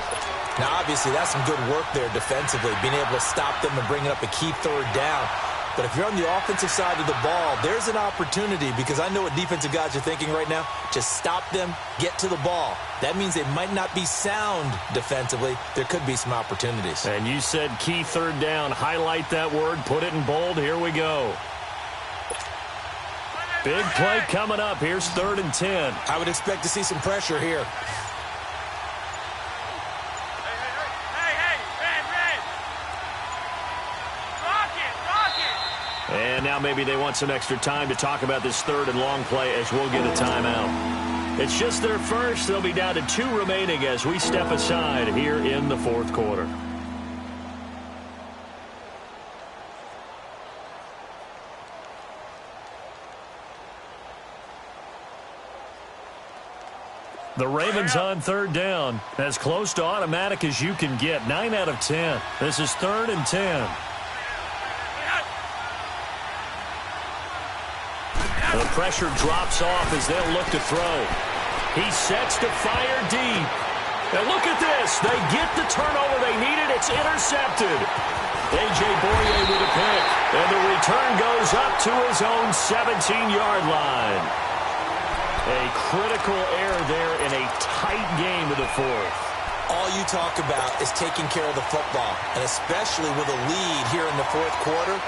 Now, obviously, that's some good work there defensively, being able to stop them and bringing up a key 3rd down. But if you're on the offensive side of the ball, there's an opportunity, because I know what defensive guys are thinking right now. Just stop them, get to the ball. That means they might not be sound defensively. There could be some opportunities. And you said key 3rd down. Highlight that word. Put it in bold. Here we go. Big play coming up. Here's 3rd and 10. I would expect to see some pressure here. And now maybe they want some extra time to talk about this 3rd and long play as we'll get a timeout. It's just their first. They'll be down to 2 remaining as we step aside here in the 4th quarter. The Ravens on 3rd down. As close to automatic as you can get. 9 out of 10. This is 3rd and 10. The pressure drops off as they'll look to throw. He sets to fire deep. And look at this. They get the turnover they needed. It's intercepted. A.J. Boyer with a pick. And the return goes up to his own 17-yard line. A critical error there in a tight game of the 4th. All you talk about is taking care of the football, and especially with a lead here in the 4th quarter.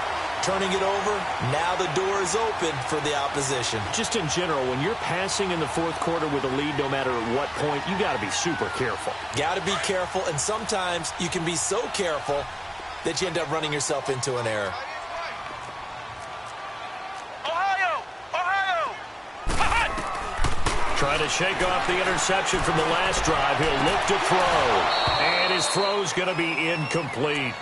Turning it over, now the door is open for the opposition. Just in general, when you're passing in the 4th quarter with a lead, no matter at what point, you got to be super careful. Got to be careful, and sometimes you can be so careful that you end up running yourself into an error. Trying to shake off the interception from the last drive. He'll look to throw, and his throw's going to be incomplete.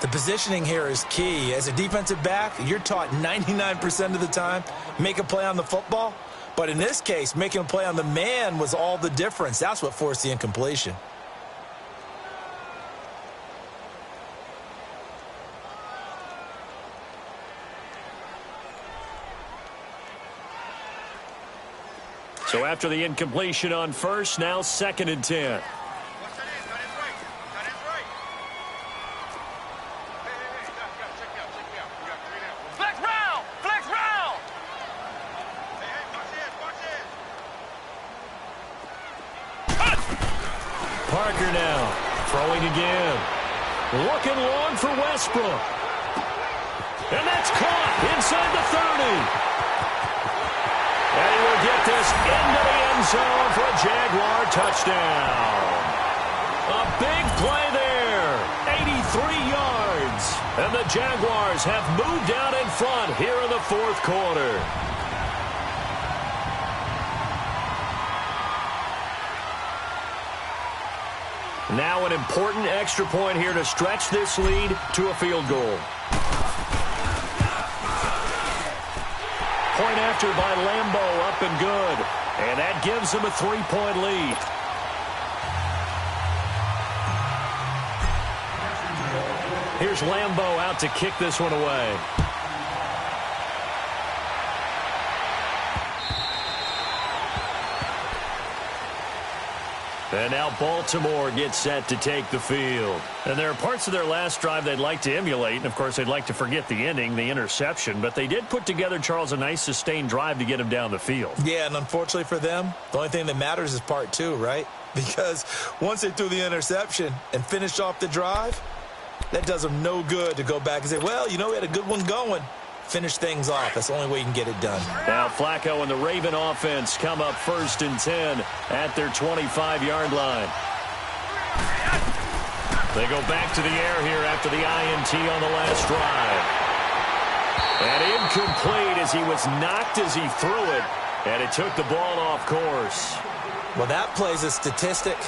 The positioning here is key. As a defensive back, you're taught 99% of the time, make a play on the football. But in this case, making a play on the man was all the difference. That's what forced the incompletion. So after the incompletion on 1st, now 2nd and 10. Parker now, throwing again. Looking long for Westbrook. And that's caught inside the 30. And he will get this into the end zone for a Jaguar touchdown. A big play there, 83 yards. And the Jaguars have moved out in front here in the 4th quarter. Now an important extra point here to stretch this lead to a field goal. Point after by Lambeau, up and good. And that gives them a 3-point lead. Here's Lambeau out to kick this one away. And now Baltimore gets set to take the field. And there are parts of their last drive they'd like to emulate. And, of course, they'd like to forget the ending, the interception. But they did put together, Charles, a nice sustained drive to get him down the field. Yeah, and unfortunately for them, the only thing that matters is part two, right? Because once they threw the interception and finished off the drive, that does them no good to go back and say, well, you know, we had a good one going. Finish things off. That's the only way you can get it done. Now Flacco and the Raven offense come up 1st and 10 at their 25-yard line. They go back to the air here after the INT on the last drive. And incomplete as he was knocked as he threw it, and it took the ball off course. Well, that plays a statistic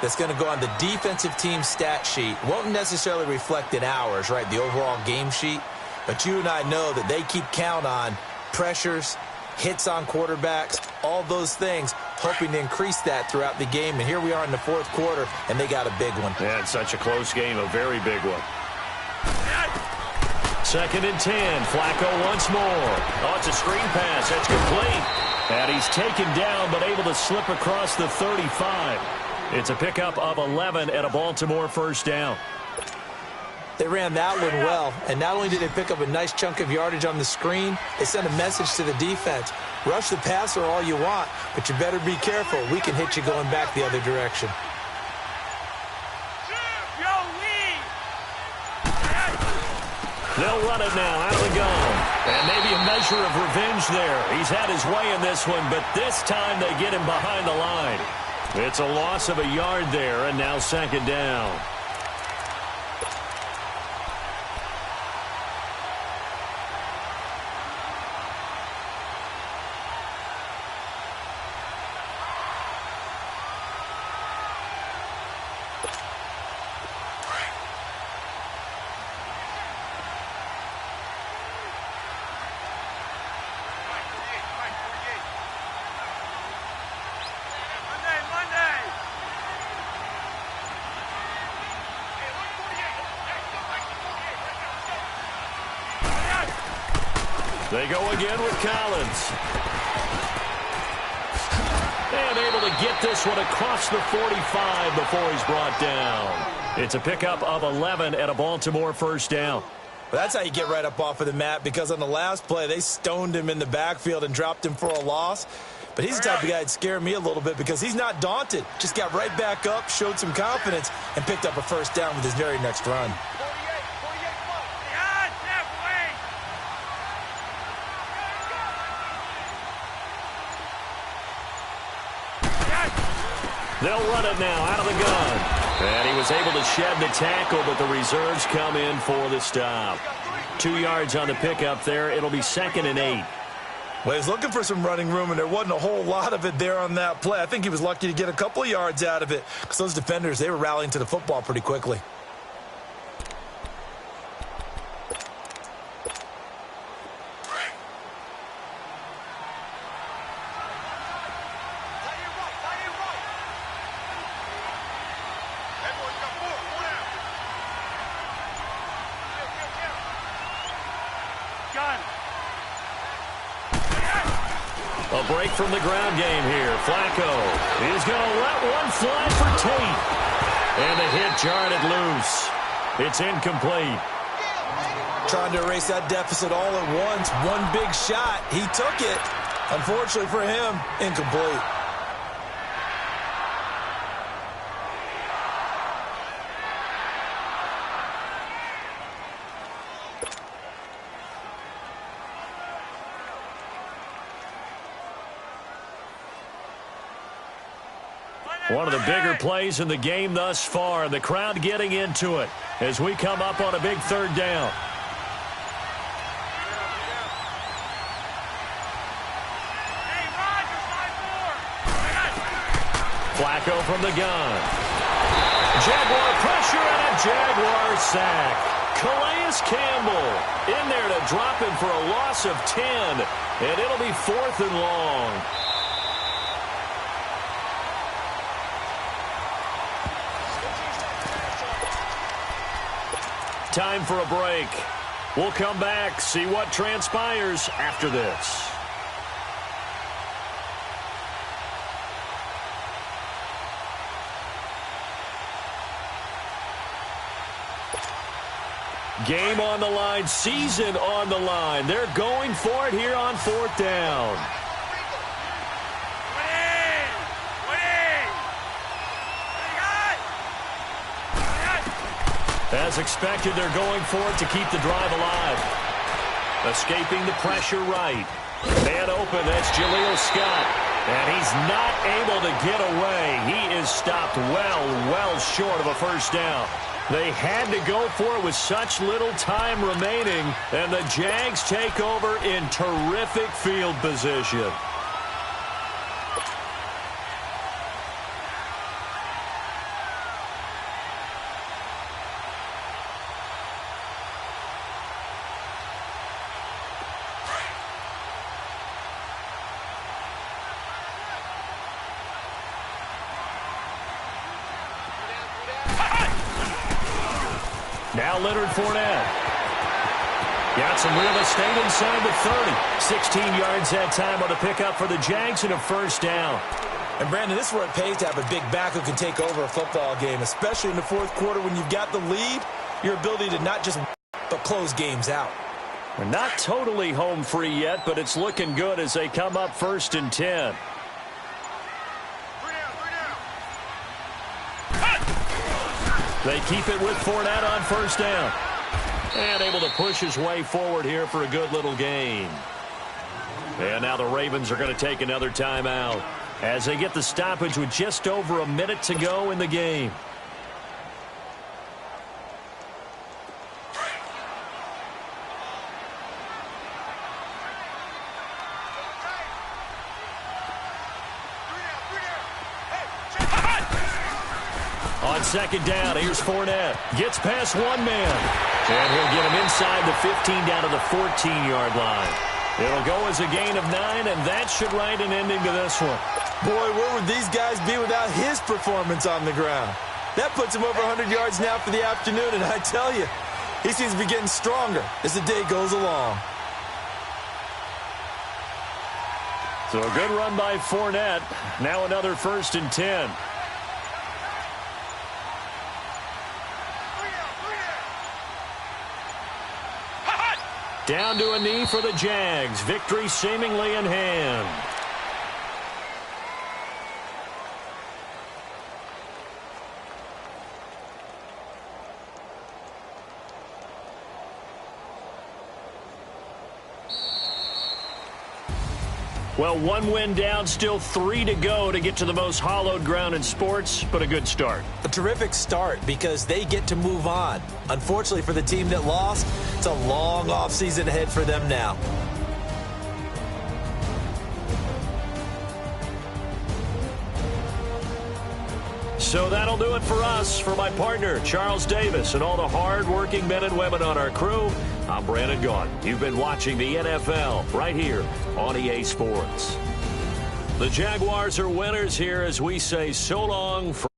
that's going to go on the defensive team stat sheet. Won't necessarily reflect in ours, right, the overall game sheet. But you and I know that they keep count on pressures, hits on quarterbacks, all those things, hoping to increase that throughout the game. And here we are in the 4th quarter, and they got a big one. Yeah, it's such a close game, a very big one. 2nd and 10, Flacco once more. Oh, it's a screen pass. That's complete. And he's taken down, but able to slip across the 35. It's a pickup of 11 at a Baltimore 1st down. They ran that one well, and not only did they pick up a nice chunk of yardage on the screen, they sent a message to the defense. Rush the passer all you want, but you better be careful. We can hit you going back the other direction. They'll run it now out of the gun. And maybe a measure of revenge there. He's had his way in this one, but this time they get him behind the line. It's a loss of a yard there, and now 2nd down. They go again with Collins. And able to get this one across the 45 before he's brought down. It's a pickup of 11 at a Baltimore 1st down. Well, that's how you get right up off of the mat, because on the last play, they stoned him in the backfield and dropped him for a loss. But he's the type of guy that scared me a little bit because he's not daunted. Just got right back up, showed some confidence, and picked up a 1st down with his very next run. They'll run it now out of the gun. And he was able to shed the tackle, but the reserves come in for the stop. 2 yards on the pickup there. It'll be 2nd and 8. Well, he was looking for some running room, and there wasn't a whole lot of it there on that play. I think he was lucky to get a couple of yards out of it because those defenders, they were rallying to the football pretty quickly. A break from the ground game here. Flacco is going to let one fly for Tate. And the hit jarred it loose. It's incomplete. Trying to erase that deficit all at once. One big shot. He took it. Unfortunately for him, incomplete. One of the bigger plays in the game thus far. The crowd getting into it as we come up on a big 3rd down. Flacco from the gun. Jaguar pressure and a Jaguar sack. Calais Campbell in there to drop him for a loss of 10. And it'll be 4th and long. Time for a break. We'll come back, see what transpires after this. Game on the line, season on the line. They're going for it here on 4th down. As expected, they're going for it to keep the drive alive. Escaping the pressure right. Man open, that's Jaleel Scott. And he's not able to get away. He is stopped well short of a first down. They had to go for it with such little time remaining, and the Jags take over in terrific field position. Now Leonard Fournette. Got some real estate inside the 30. 16 yards that time on the pickup for the Jags and a first down. And, Brandon, this is where it pays to have a big back who can take over a football game, especially in the fourth quarter when you've got the lead, your ability to not just but close games out. They're not totally home free yet, but it's looking good as they come up 1st and 10. They keep it with Fournette on first down. And able to push his way forward here for a good little gain. And now the Ravens are going to take another timeout as they get the stoppage with just over a minute to go in the game. On 2nd down, here's Fournette. Gets past one man. And he'll get him inside the 15 down to the 14-yard line. It'll go as a gain of 9, and that should write an ending to this one. Boy, where would these guys be without his performance on the ground? That puts him over 100 yards now for the afternoon, and I tell you, he seems to be getting stronger as the day goes along. So a good run by Fournette. Now another 1st and 10. Down to a knee for the Jags. Victory seemingly in hand. Well, 1 win down, still 3 to go to get to the most hallowed ground in sports, but a good start. A terrific start because they get to move on. Unfortunately for the team that lost, it's a long offseason ahead for them now. So that'll do it for us. For my partner, Charles Davis, and all the hard-working men and women on our crew, I'm Brandon Gaudin. You've been watching the NFL right here on EA Sports. The Jaguars are winners here as we say so long for